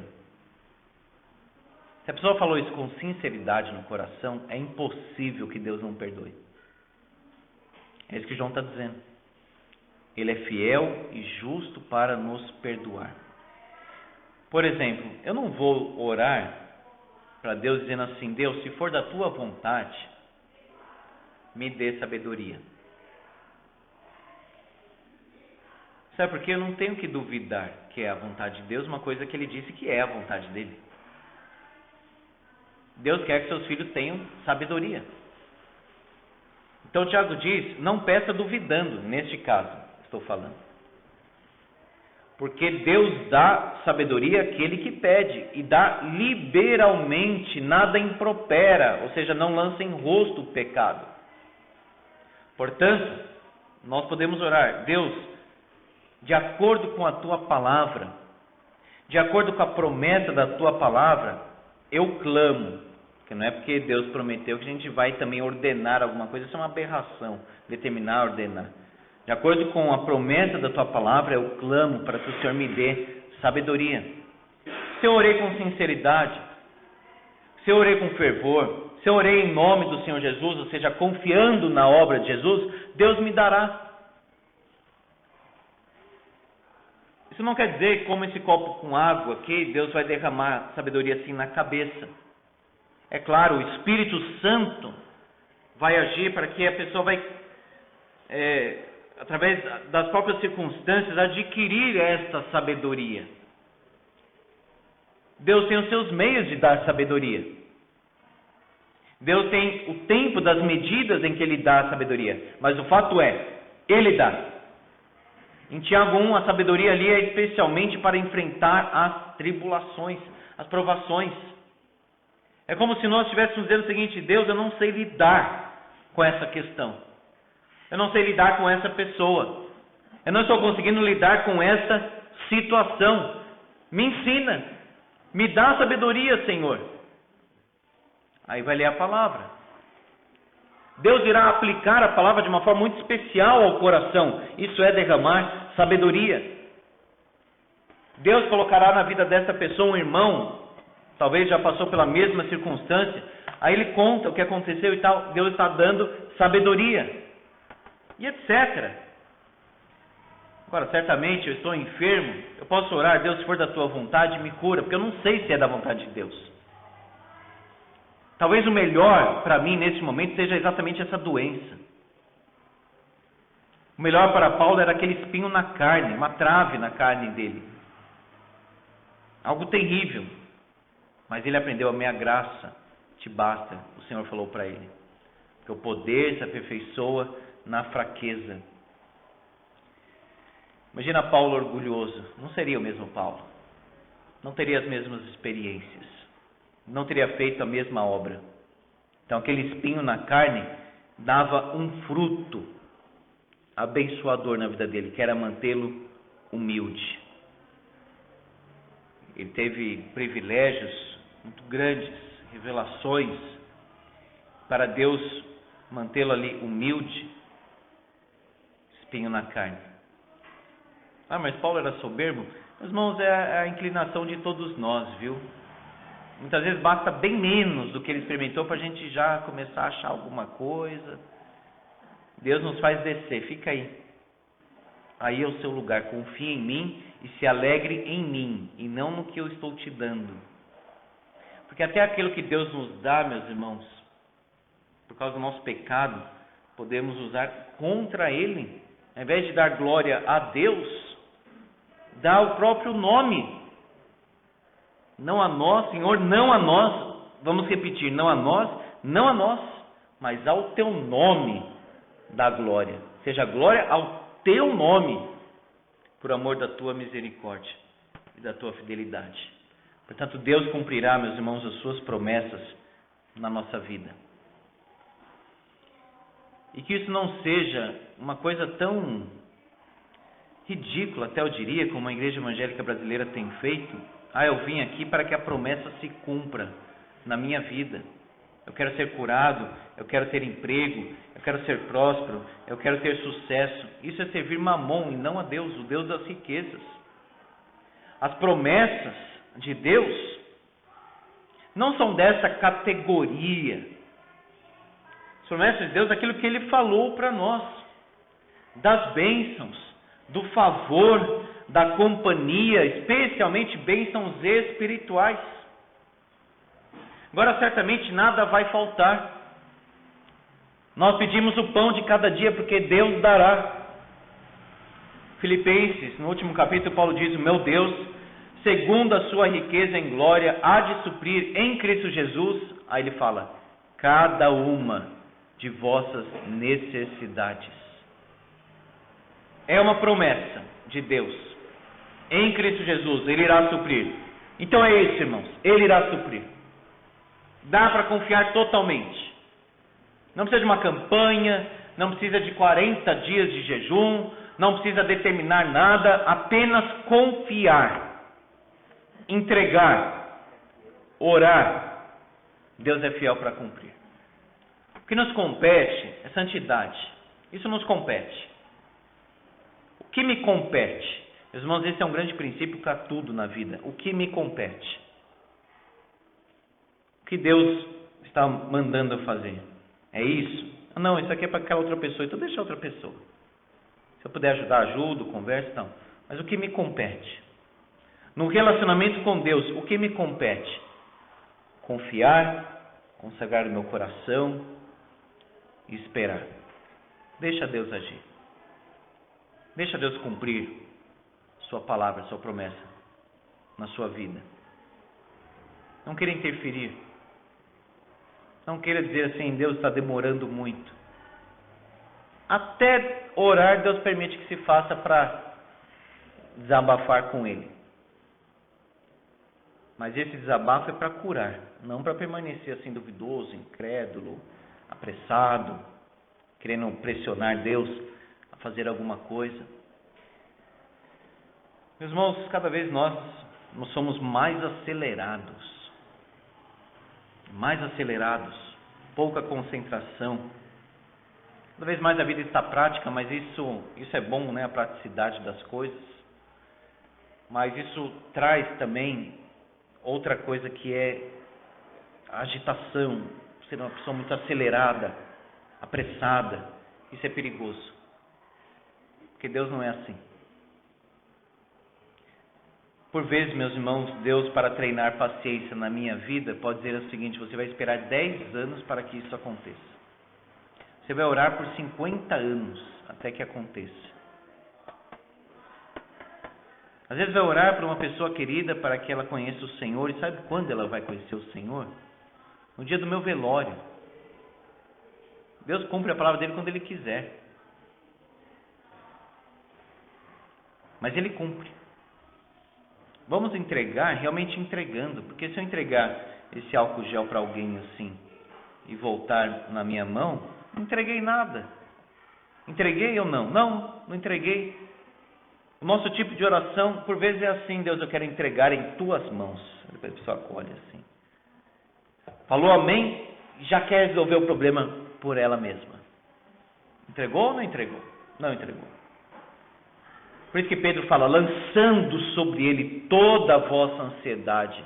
Se a pessoa falou isso com sinceridade no coração, é impossível que Deus não perdoe. É isso que João está dizendo. Ele é fiel e justo para nos perdoar. Por exemplo, eu não vou orar para Deus dizendo assim, Deus, se for da tua vontade, me dê sabedoria. Sabe por quê? Eu não tenho que duvidar que é a vontade de Deus, uma coisa que Ele disse que é a vontade dEle. Deus quer que seus filhos tenham sabedoria. Então Tiago diz, não peça duvidando, neste caso, estou falando. Porque Deus dá sabedoria àquele que pede, e dá liberalmente, nada impropera, ou seja, não lança em rosto o pecado. Portanto, nós podemos orar, Deus, de acordo com a tua palavra, de acordo com a promessa da tua palavra, eu clamo. Porque não é porque Deus prometeu que a gente vai também ordenar alguma coisa, isso é uma aberração, determinar, ordenar. De acordo com a promessa da tua palavra, eu clamo para que o Senhor me dê sabedoria. Se eu orei com sinceridade, se eu orei com fervor, se eu orei em nome do Senhor Jesus, ou seja, confiando na obra de Jesus, Deus me dará. Isso não quer dizer que, como esse copo com água aqui, Deus vai derramar sabedoria assim na cabeça. É claro, o Espírito Santo vai agir para que a pessoa vai, através das próprias circunstâncias, adquirir esta sabedoria. Deus tem os seus meios de dar sabedoria. Deus tem o tempo das medidas em que Ele dá a sabedoria. Mas o fato é, Ele dá. Em Tiago 1, a sabedoria ali é especialmente para enfrentar as tribulações, as provações. É como se nós estivéssemos dizendo o seguinte, Deus, eu não sei lidar com essa questão. Eu não sei lidar com essa pessoa. Eu não estou conseguindo lidar com essa situação. Me ensina. Me dá sabedoria, Senhor. Aí vai ler a palavra. Deus irá aplicar a palavra de uma forma muito especial ao coração. Isso é derramar sabedoria. Deus colocará na vida dessa pessoa um irmão, talvez já passou pela mesma circunstância. Aí ele conta o que aconteceu e tal. Deus está dando sabedoria. E etc. Agora, certamente eu estou enfermo. Eu posso orar, Deus, se for da tua vontade, me cura. Porque eu não sei se é da vontade de Deus. Talvez o melhor para mim nesse momento seja exatamente essa doença. O melhor para Paulo era aquele espinho na carne, uma trave na carne dele. Algo terrível. Mas ele aprendeu, a minha graça te basta, o Senhor falou para ele. Porque o poder se aperfeiçoa na fraqueza. Imagina Paulo orgulhoso. Não seria o mesmo Paulo. Não teria as mesmas experiências. Não teria feito a mesma obra. Então aquele espinho na carne dava um fruto abençoador na vida dele, que era mantê-lo humilde. ele teve privilégios muito grandes, revelações, para Deus mantê-lo ali humilde, espinho na carne. Ah, mas Paulo era soberbo? Meus irmãos, é a inclinação de todos nós, viu? Muitas vezes basta bem menos do que ele experimentou para a gente já começar a achar alguma coisa. Deus nos faz descer, fica aí. Aí é o seu lugar, confie em mim e se alegre em mim, e não no que eu estou te dando. Porque até aquilo que Deus nos dá, meus irmãos, por causa do nosso pecado, podemos usar contra Ele. Ao invés de dar glória a Deus, dá o próprio nome. Não a nós, Senhor, não a nós. Vamos repetir, não a nós, mas ao Teu nome dá glória. Seja glória ao Teu nome, por amor da Tua misericórdia e da Tua fidelidade. Portanto, Deus cumprirá, meus irmãos, as Suas promessas na nossa vida. E que isso não seja uma coisa tão ridícula, até eu diria, como a igreja evangélica brasileira tem feito. Eu vim aqui para que a promessa se cumpra na minha vida. Eu quero ser curado, eu quero ter emprego, eu quero ser próspero, eu quero ter sucesso. Isso é servir Mamon e não a Deus, o Deus das riquezas. As promessas de Deus não são dessa categoria. As promessas de Deus é aquilo que Ele falou para nós, das bênçãos, do favor, da companhia, especialmente bênçãos espirituais. Agora, certamente nada vai faltar. Nós pedimos o pão de cada dia porque Deus dará. Filipenses, no último capítulo, Paulo diz: o meu Deus, segundo a sua riqueza em glória, há de suprir em Cristo Jesus. Aí ele fala: cada uma de vossas necessidades. É uma promessa de Deus. Em Cristo Jesus, Ele irá suprir. Então é isso, irmãos, Ele irá suprir. Dá para confiar totalmente. Não precisa de uma campanha, não precisa de 40 dias de jejum, não precisa determinar nada, apenas confiar, entregar, orar. Deus é fiel para cumprir. O que nos compete é santidade. Isso nos compete. O que me compete? Meus irmãos, esse é um grande princípio para tudo na vida. O que me compete? O que Deus está mandando eu fazer? É isso? Não, isso aqui é para aquela outra pessoa. Então deixa a outra pessoa. Se eu puder ajudar, ajudo, converso, não. Mas o que me compete? No relacionamento com Deus, o que me compete? Confiar, consagrar o meu coração e esperar. Deixa Deus agir. Deixa Deus cumprir sua palavra, sua promessa na sua vida. Não queira interferir. Não queira dizer assim: Deus está demorando muito. Até orar, Deus permite que se faça para desabafar com Ele. Mas esse desabafo é para curar, não para permanecer assim duvidoso, incrédulo, apressado, querendo pressionar Deus a fazer alguma coisa. Meus irmãos, cada vez nós somos mais acelerados, pouca concentração. Cada vez mais a vida está prática, mas isso é bom, né? A praticidade das coisas. Mas isso traz também outra coisa, que é a agitação. Ser uma pessoa muito acelerada, apressada. Isso é perigoso. Porque Deus não é assim. Por vezes, meus irmãos, Deus, para treinar paciência na minha vida, pode dizer o seguinte: você vai esperar 10 anos para que isso aconteça. Você vai orar por 50 anos até que aconteça. Às vezes vai orar por uma pessoa querida para que ela conheça o Senhor. E sabe quando ela vai conhecer o Senhor? No dia do meu velório. Deus cumpre a palavra dele quando Ele quiser. Mas Ele cumpre. Vamos entregar, realmente entregando. Porque se eu entregar esse álcool gel para alguém assim e voltar na minha mão, não entreguei nada. Entreguei ou não? Não entreguei. O nosso tipo de oração, por vezes, é assim: Deus, eu quero entregar em tuas mãos. Depois a pessoa acolhe assim. Falou amém, já quer resolver o problema por ela mesma. Entregou ou não entregou? Não entregou. Por isso que Pedro fala: lançando sobre ele toda a vossa ansiedade,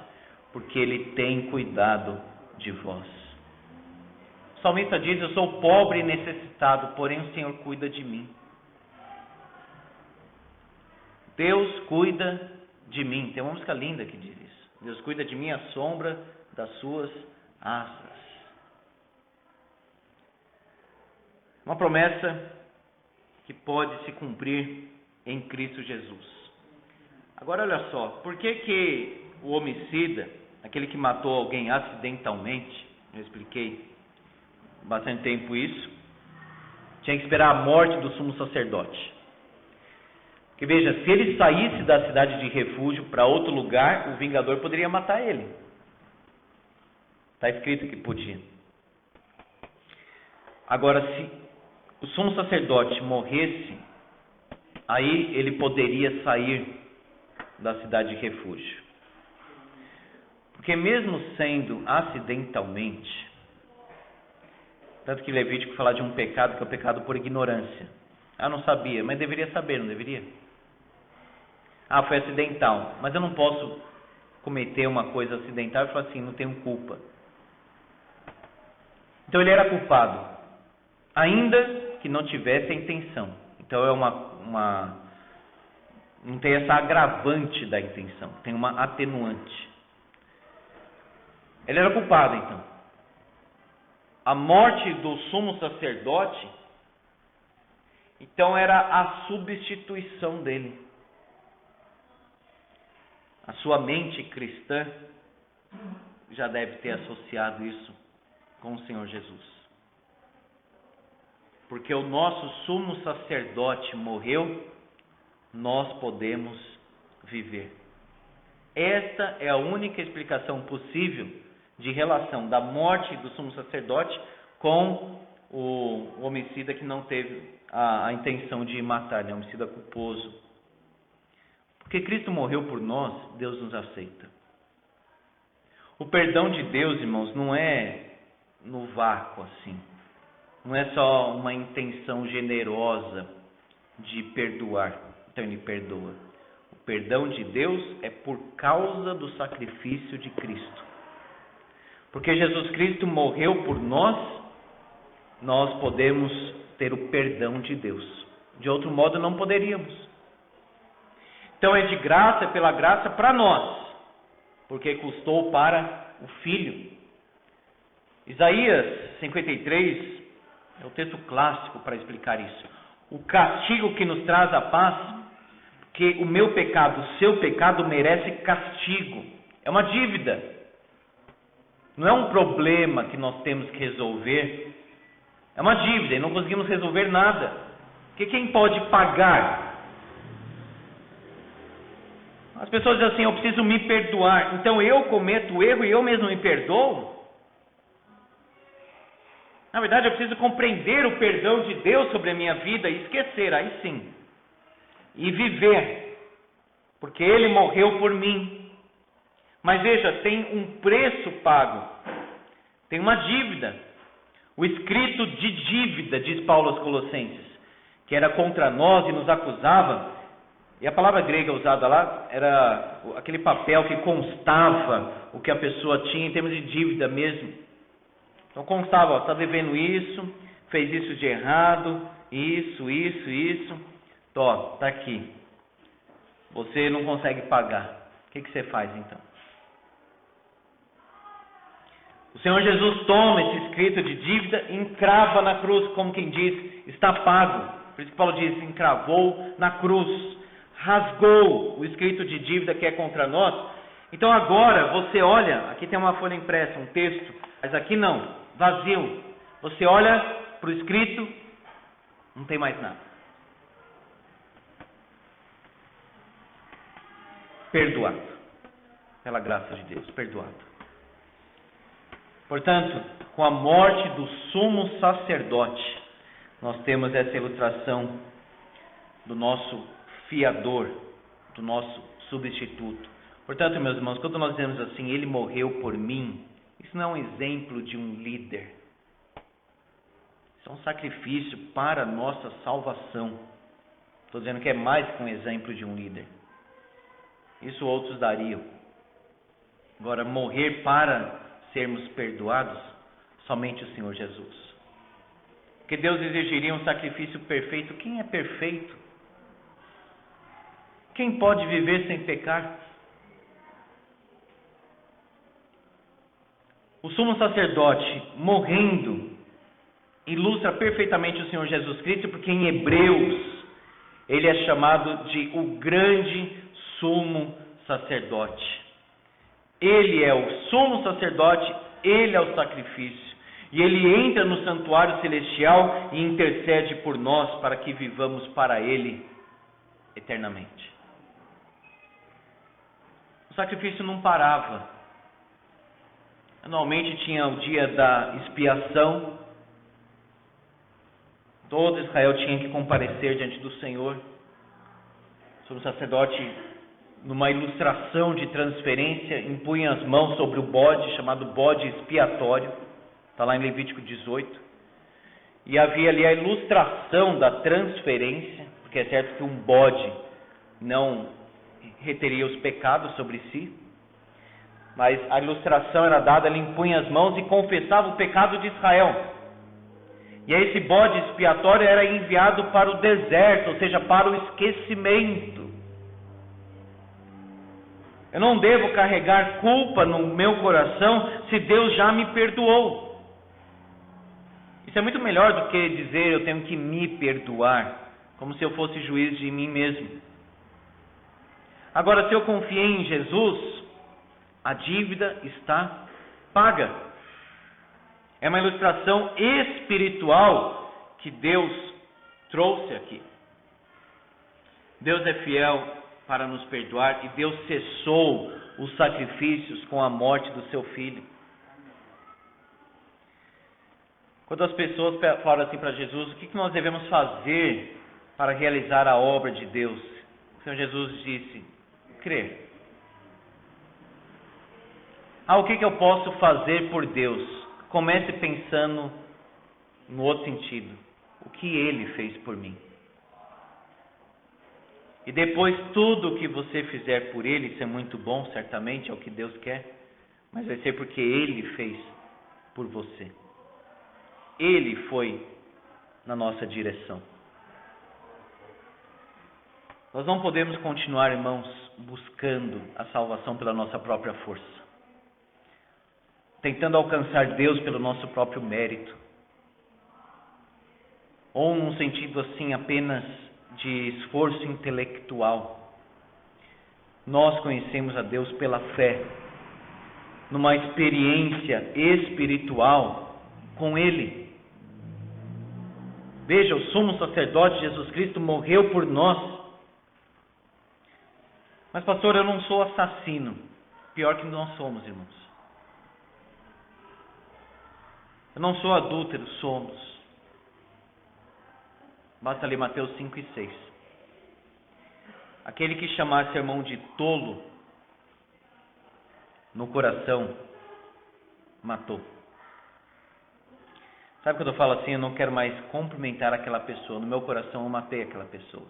porque ele tem cuidado de vós. O salmista diz: eu sou pobre e necessitado, porém o Senhor cuida de mim. Deus cuida de mim. Tem uma música linda que diz isso. Deus cuida de mim à sombra das suas asas. Uma promessa que pode se cumprir em Cristo Jesus. Agora olha só, por que o homicida, aquele que matou alguém acidentalmente, eu expliquei bastante tempo isso, tinha que esperar a morte do sumo sacerdote? Porque veja, se ele saísse da cidade de refúgio para outro lugar, o vingador poderia matar ele. Está escrito que podia. Agora, se o sumo sacerdote morresse, aí ele poderia sair da cidade de refúgio. Porque mesmo sendo acidentalmente, tanto que Levítico fala de um pecado que é o pecado por ignorância. Ah, não sabia, mas deveria saber, não deveria? Ah, foi acidental, mas eu não posso cometer uma coisa acidental e falar assim, não tenho culpa. Então ele era culpado, ainda que não tivesse a intenção. Então é não tem essa agravante da intenção, tem uma atenuante. Ele era culpado, então. A morte do sumo sacerdote, então, era a substituição dele. A sua mente cristã já deve ter associado isso com o Senhor Jesus. Porque o nosso sumo sacerdote morreu, nós podemos viver. Esta é a única explicação possível de relação da morte do sumo sacerdote com o homicida que não teve a intenção de matar, né? O homicida culposo. Porque Cristo morreu por nós, Deus nos aceita. O perdão de Deus, irmãos, não é no vácuo assim. Não é só uma intenção generosa de perdoar. Então ele perdoa. O perdão de Deus é por causa do sacrifício de Cristo. Porque Jesus Cristo morreu por nós, nós podemos ter o perdão de Deus. De outro modo não poderíamos. Então é de graça, é pela graça para nós, porque custou para o Filho. Isaías 53 é o texto clássico para explicar isso. O castigo que nos traz a paz, que o meu pecado, o seu pecado merece castigo. É uma dívida. Não é um problema que nós temos que resolver. É uma dívida e não conseguimos resolver nada. Porque quem pode pagar? As pessoas dizem assim, eu preciso me perdoar. Então eu cometo o erro e eu mesmo me perdoo? Na verdade, eu preciso compreender o perdão de Deus sobre a minha vida e esquecer, aí sim. E viver. Porque Ele morreu por mim. Mas veja, tem um preço pago. Tem uma dívida. O escrito de dívida, diz Paulo aos Colossenses, que era contra nós e nos acusava. E a palavra grega usada lá era aquele papel que constava o que a pessoa tinha em termos de dívida mesmo. Então constava, está devendo isso, fez isso de errado, isso. Então, está aqui. Você não consegue pagar. O que você faz então? O Senhor Jesus toma esse escrito de dívida e encrava na cruz, como quem diz, está pago. Por isso que Paulo diz, encravou na cruz, rasgou o escrito de dívida que é contra nós. Então agora você olha, aqui tem uma folha impressa, um texto, mas aqui não, vazio. Você olha para o escrito, não tem mais nada. Perdoado, pela graça de Deus, perdoado. Portanto, com a morte do sumo sacerdote, nós temos essa ilustração do nosso fiador, do nosso substituto. Portanto, meus irmãos, quando nós dizemos assim, ele morreu por mim, isso não é um exemplo de um líder. Isso é um sacrifício para a nossa salvação. Estou dizendo que é mais que um exemplo de um líder. Isso outros dariam. Agora, morrer para sermos perdoados, somente o Senhor Jesus. Porque Deus exigiria um sacrifício perfeito. Quem é perfeito? Quem pode viver sem pecar? O sumo sacerdote morrendo ilustra perfeitamente o Senhor Jesus Cristo, porque em Hebreus ele é chamado de o grande sumo sacerdote. Ele é o sumo sacerdote, ele é o sacrifício. E ele entra no santuário celestial e intercede por nós para que vivamos para ele eternamente. O sacrifício não parava. Anualmente tinha o dia da expiação. Todo Israel tinha que comparecer diante do Senhor. O sumo sacerdote, numa ilustração de transferência, impunha as mãos sobre o bode, chamado bode expiatório. Está lá em Levítico 18. E havia ali a ilustração da transferência, porque é certo que um bode não reteria os pecados sobre si, mas a ilustração era dada, ele impunha as mãos e confessava o pecado de Israel. E aí esse bode expiatório era enviado para o deserto, ou seja, para o esquecimento. Eu não devo carregar culpa no meu coração se Deus já me perdoou. Isso é muito melhor do que dizer eu tenho que me perdoar, como se eu fosse juiz de mim mesmo. Agora, se eu confiei em Jesus, a dívida está paga. É uma ilustração espiritual que Deus trouxe aqui. Deus é fiel para nos perdoar e Deus cessou os sacrifícios com a morte do seu Filho. Quando as pessoas falam assim para Jesus, o que nós devemos fazer para realizar a obra de Deus? O Senhor Jesus disse, crer. O que eu posso fazer por Deus? Comece pensando no outro sentido. O que Ele fez por mim? E depois tudo o que você fizer por Ele, isso é muito bom, certamente, é o que Deus quer. Mas vai ser porque Ele fez por você. Ele foi na nossa direção. Nós não podemos continuar, irmãos, buscando a salvação pela nossa própria força, tentando alcançar Deus pelo nosso próprio mérito, ou num sentido assim apenas de esforço intelectual. Nós conhecemos a Deus pela fé, numa experiência espiritual com Ele. Veja, o sumo sacerdote Jesus Cristo morreu por nós. Mas pastor, eu não sou assassino. Pior que nós somos, irmãos. Eu não sou adúltero, somos. Basta ler Mateus 5 e 6. Aquele que chamar seu irmão de tolo, no coração, matou. Sabe quando eu falo assim, eu não quero mais cumprimentar aquela pessoa, no meu coração eu matei aquela pessoa.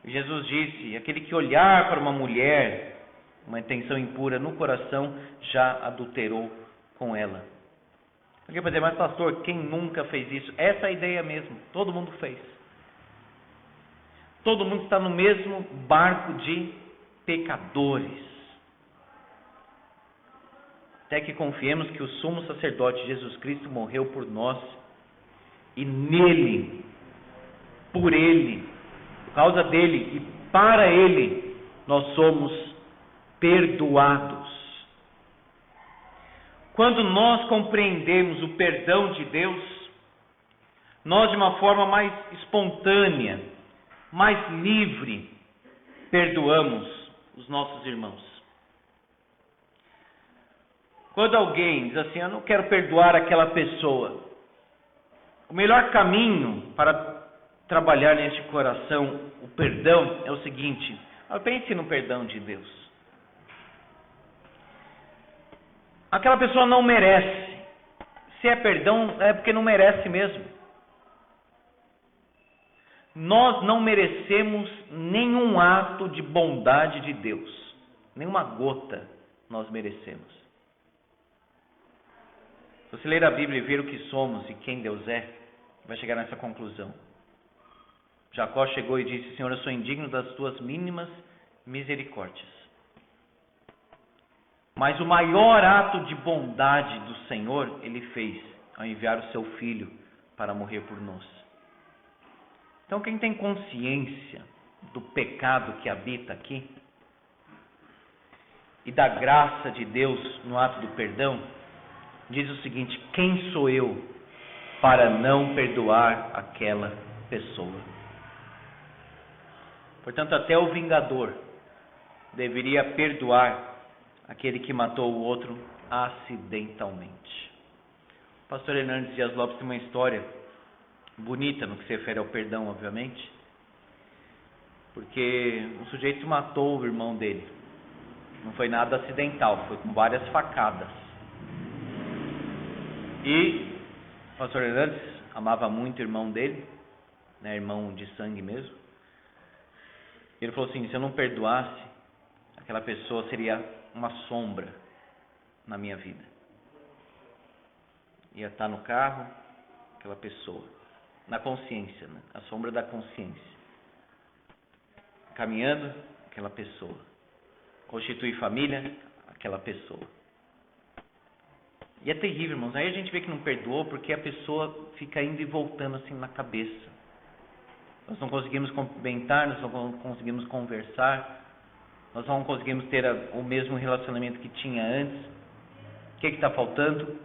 E Jesus disse, aquele que olhar para uma mulher, uma intenção impura no coração, já adulterou com ela. Alguém pode dizer, mas pastor, quem nunca fez isso? Essa é a ideia mesmo, todo mundo fez. Todo mundo está no mesmo barco de pecadores. Até que confiemos que o sumo sacerdote Jesus Cristo morreu por nós e nele, por ele, por causa dele e para ele, nós somos perdoados. Quando nós compreendemos o perdão de Deus, nós de uma forma mais espontânea, mais livre, perdoamos os nossos irmãos. Quando alguém diz assim, eu não quero perdoar aquela pessoa, o melhor caminho para trabalhar neste coração o perdão é o seguinte: pense no perdão de Deus. Aquela pessoa não merece. Se é perdão, é porque não merece mesmo. Nós não merecemos nenhum ato de bondade de Deus. Nenhuma gota nós merecemos. Se você ler a Bíblia e ver o que somos e quem Deus é, vai chegar nessa conclusão. Jacó chegou e disse: Senhor, eu sou indigno das tuas mínimas misericórdias. Mas o maior ato de bondade do Senhor, Ele fez ao enviar o seu Filho para morrer por nós. Então, quem tem consciência do pecado que habita aqui e da graça de Deus no ato do perdão, diz o seguinte: quem sou eu para não perdoar aquela pessoa? Portanto, até o vingador deveria perdoar aquele que matou o outro acidentalmente. O pastor Hernandes Dias Lopes tem uma história bonita no que se refere ao perdão, obviamente, porque um sujeito matou o irmão dele. Não foi nada acidental, foi com várias facadas. E o pastor Hernandes amava muito o irmão dele, irmão de sangue mesmo. Ele falou assim: se eu não perdoasse, aquela pessoa seria uma sombra na minha vida. Ia estar no carro, aquela pessoa, na consciência, a sombra da consciência. Caminhando, aquela pessoa. Constituir família, aquela pessoa. E é terrível, irmãos. Aí a gente vê que não perdoou porque a pessoa fica indo e voltando assim na cabeça. Nós não conseguimos comentar, nós não conseguimos conversar, nós não conseguimos ter o mesmo relacionamento que tinha antes. O que está faltando?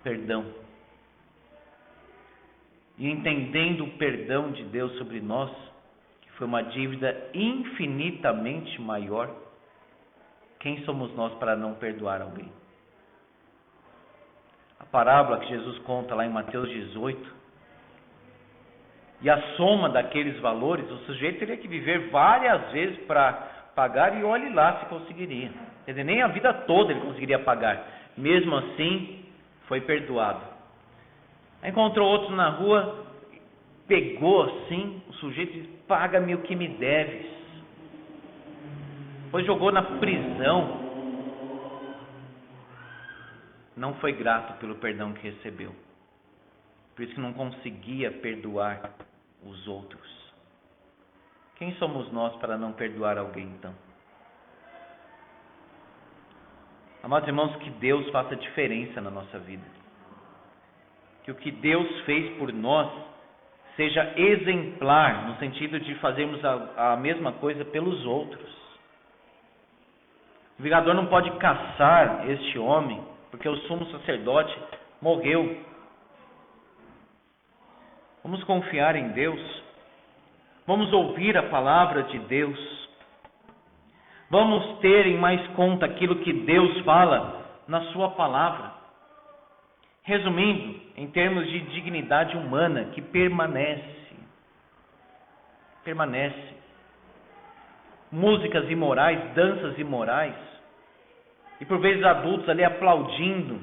Perdão. E entendendo o perdão de Deus sobre nós, que foi uma dívida infinitamente maior, quem somos nós para não perdoar alguém? A parábola que Jesus conta lá em Mateus 18, e a soma daqueles valores, o sujeito teria que viver várias vezes para pagar, e olhe lá se conseguiria. Quer dizer, nem a vida toda ele conseguiria pagar. Mesmo assim, foi perdoado. Aí encontrou outro na rua, pegou assim, o sujeito disse: paga-me o que me deves. Depois jogou na prisão. Não foi grato pelo perdão que recebeu. Por isso que não conseguia perdoar os outros. Quem somos nós para não perdoar alguém, então? Amados irmãos, que Deus faça diferença na nossa vida. Que o que Deus fez por nós seja exemplar, no sentido de fazermos a mesma coisa pelos outros. O vingador não pode caçar este homem, porque o sumo sacerdote morreu. Vamos confiar em Deus. Vamos ouvir a palavra de Deus. Vamos ter em mais conta aquilo que Deus fala na sua palavra. Resumindo, em termos de dignidade humana que permanece. Músicas imorais, danças imorais. E por vezes adultos ali aplaudindo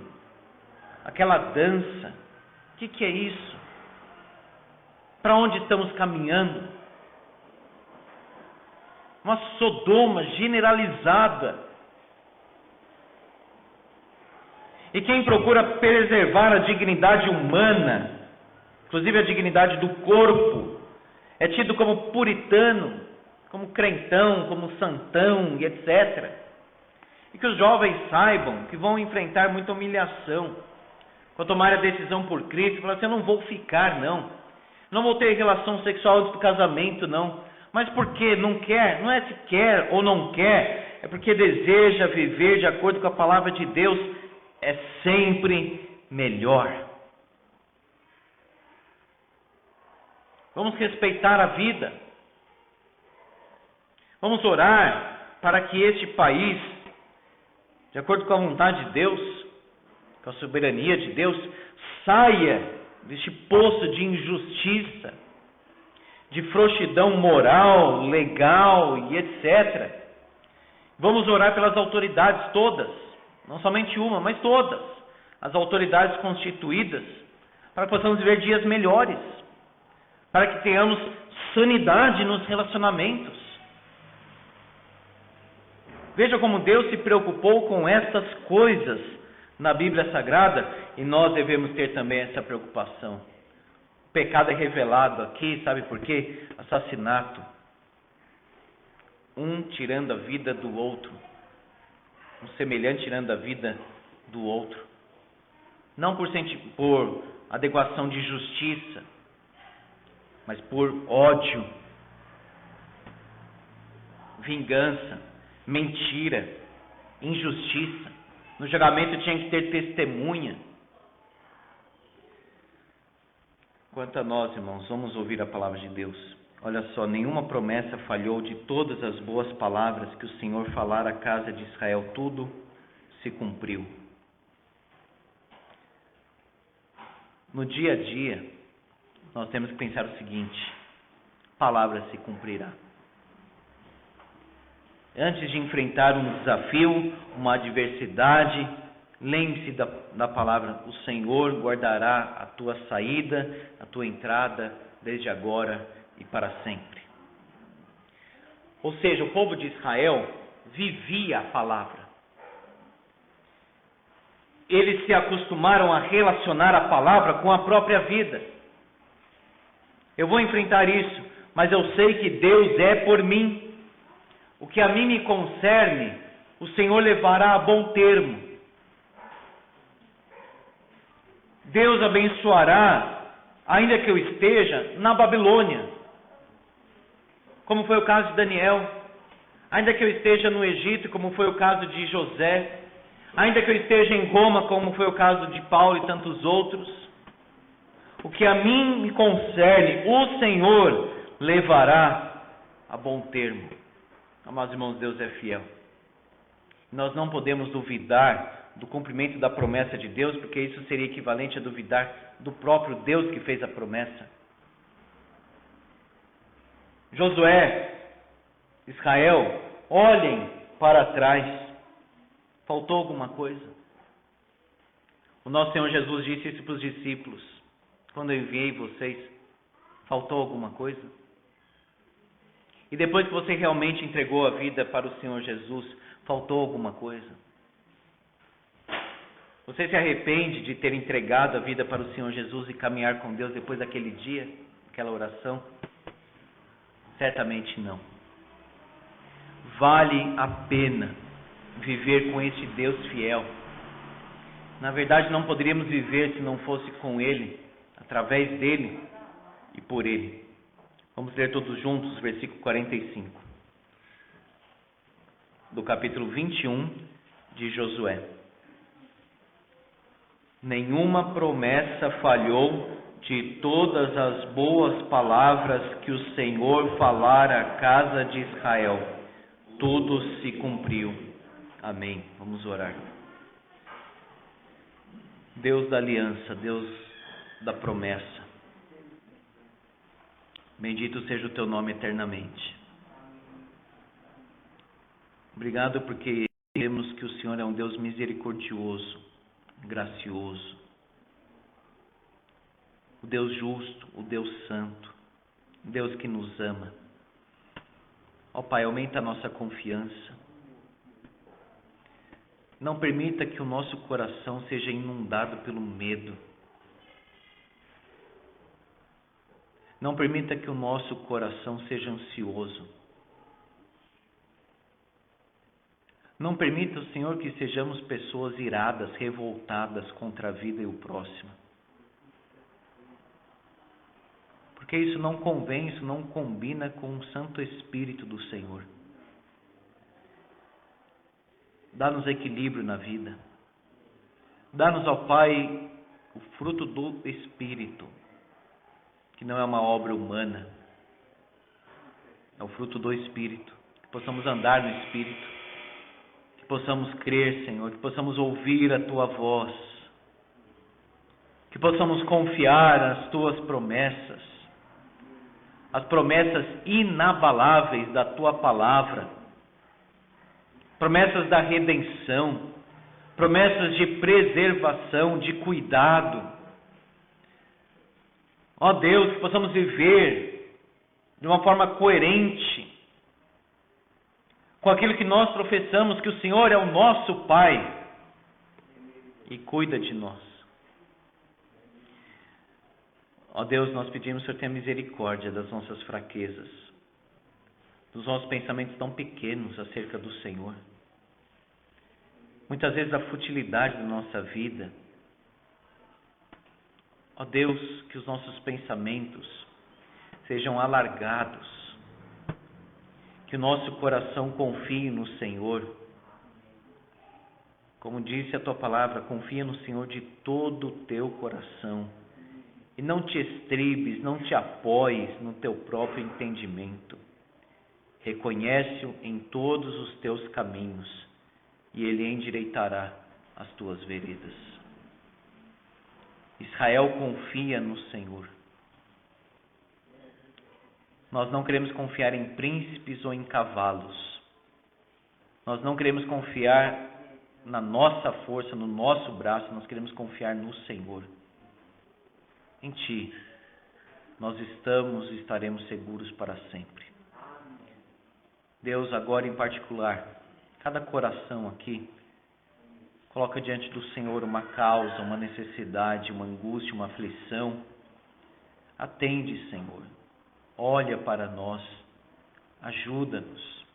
aquela dança. O que é isso? Para onde estamos caminhando? Uma Sodoma generalizada. E quem procura preservar a dignidade humana, inclusive a dignidade do corpo, é tido como puritano, como crentão, como santão e etc. E que os jovens saibam que vão enfrentar muita humilhação. Quando tomarem a decisão por Cristo, falar assim: eu não vou ficar, não. Não vou ter relação sexual antes do casamento, não. Mas por quê? Não quer? Não é se quer ou não quer. É porque deseja viver de acordo com a palavra de Deus. É sempre melhor. Vamos respeitar a vida. Vamos orar para que este país, de acordo com a vontade de Deus, com a soberania de Deus, saia deste poço de injustiça, de frouxidão moral, legal e etc. Vamos orar pelas autoridades todas, não somente uma, mas todas, as autoridades constituídas, para que possamos viver dias melhores, para que tenhamos sanidade nos relacionamentos. Veja como Deus se preocupou com estas coisas na Bíblia Sagrada, e nós devemos ter também essa preocupação. O pecado é revelado aqui, sabe por quê? Assassinato. Um tirando a vida do outro, um semelhante tirando a vida do outro. Não por adequação de justiça, mas por ódio, vingança, mentira, injustiça. No julgamento tinha que ter testemunha. Quanto a nós, irmãos, vamos ouvir a palavra de Deus. Olha só, nenhuma promessa falhou de todas as boas palavras que o Senhor falara à casa de Israel. Tudo se cumpriu. No dia a dia, nós temos que pensar o seguinte: a palavra se cumprirá. Antes de enfrentar um desafio, uma adversidade, lembre-se da palavra: o Senhor guardará a tua saída, a tua entrada, desde agora e para sempre. Ou seja, o povo de Israel vivia a palavra. Eles se acostumaram a relacionar a palavra com a própria vida. Eu vou enfrentar isso, mas eu sei que Deus é por mim. O que a mim me concerne, o Senhor levará a bom termo. Deus abençoará, ainda que eu esteja na Babilônia, como foi o caso de Daniel, ainda que eu esteja no Egito, como foi o caso de José, ainda que eu esteja em Roma, como foi o caso de Paulo e tantos outros. O que a mim me concerne, o Senhor levará a bom termo. Amados irmãos, Deus é fiel. Nós não podemos duvidar do cumprimento da promessa de Deus, porque isso seria equivalente a duvidar do próprio Deus que fez a promessa. Josué, Israel, olhem para trás. Faltou alguma coisa? O nosso Senhor Jesus disse isso para os discípulos: quando eu enviei vocês, faltou alguma coisa? E depois que você realmente entregou a vida para o Senhor Jesus, faltou alguma coisa? Você se arrepende de ter entregado a vida para o Senhor Jesus e caminhar com Deus depois daquele dia, aquela oração? Certamente não. Vale a pena viver com este Deus fiel. Na verdade, não poderíamos viver se não fosse com Ele, através dEle e por Ele. Vamos ler todos juntos o versículo 45 do capítulo 21 de Josué. Nenhuma promessa falhou de todas as boas palavras que o Senhor falara à casa de Israel. Tudo se cumpriu. Amém. Vamos orar. Deus da aliança, Deus da promessa, bendito seja o teu nome eternamente. Obrigado porque vemos que o Senhor é um Deus misericordioso, gracioso, o Deus justo, o Deus santo, o Deus que nos ama. Ó Pai, aumenta a nossa confiança. Não permita que o nosso coração seja inundado pelo medo. Não permita que o nosso coração seja ansioso. Não permita, Senhor, que sejamos pessoas iradas, revoltadas contra a vida e o próximo. Porque isso não convém, isso não combina com o Santo Espírito do Senhor. Dá-nos equilíbrio na vida. Dá-nos, ó Pai, o fruto do Espírito, que não é uma obra humana, é o fruto do Espírito. Que possamos andar no Espírito, que possamos crer, Senhor, que possamos ouvir a Tua voz, que possamos confiar nas Tuas promessas, as promessas inabaláveis da Tua palavra, promessas da redenção, promessas de preservação, de cuidado. Ó Deus, que possamos viver de uma forma coerente com aquilo que nós professamos, que o Senhor é o nosso Pai e cuida de nós. Ó Deus, nós pedimos que o Senhor tenha misericórdia das nossas fraquezas, dos nossos pensamentos tão pequenos acerca do Senhor. Muitas vezes a futilidade da nossa vida. Ó Deus, que os nossos pensamentos sejam alargados, que o nosso coração confie no Senhor. Como disse a Tua palavra, confia no Senhor de todo o teu coração e não te estribes, não te apoies no teu próprio entendimento. Reconhece-o em todos os teus caminhos e Ele endireitará as tuas veredas. Israel confia no Senhor. Nós não queremos confiar em príncipes ou em cavalos. Nós não queremos confiar na nossa força, no nosso braço. Nós queremos confiar no Senhor. Em Ti, nós estamos e estaremos seguros para sempre. Deus, agora em particular, cada coração aqui, coloca diante do Senhor uma causa, uma necessidade, uma angústia, uma aflição. Atende, Senhor. Olha para nós. Ajuda-nos.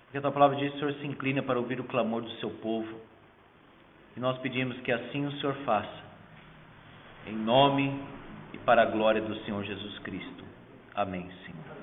Porque a Tua palavra diz que o Senhor se inclina para ouvir o clamor do Seu povo. E nós pedimos que assim o Senhor faça. Em nome e para a glória do Senhor Jesus Cristo. Amém, Senhor.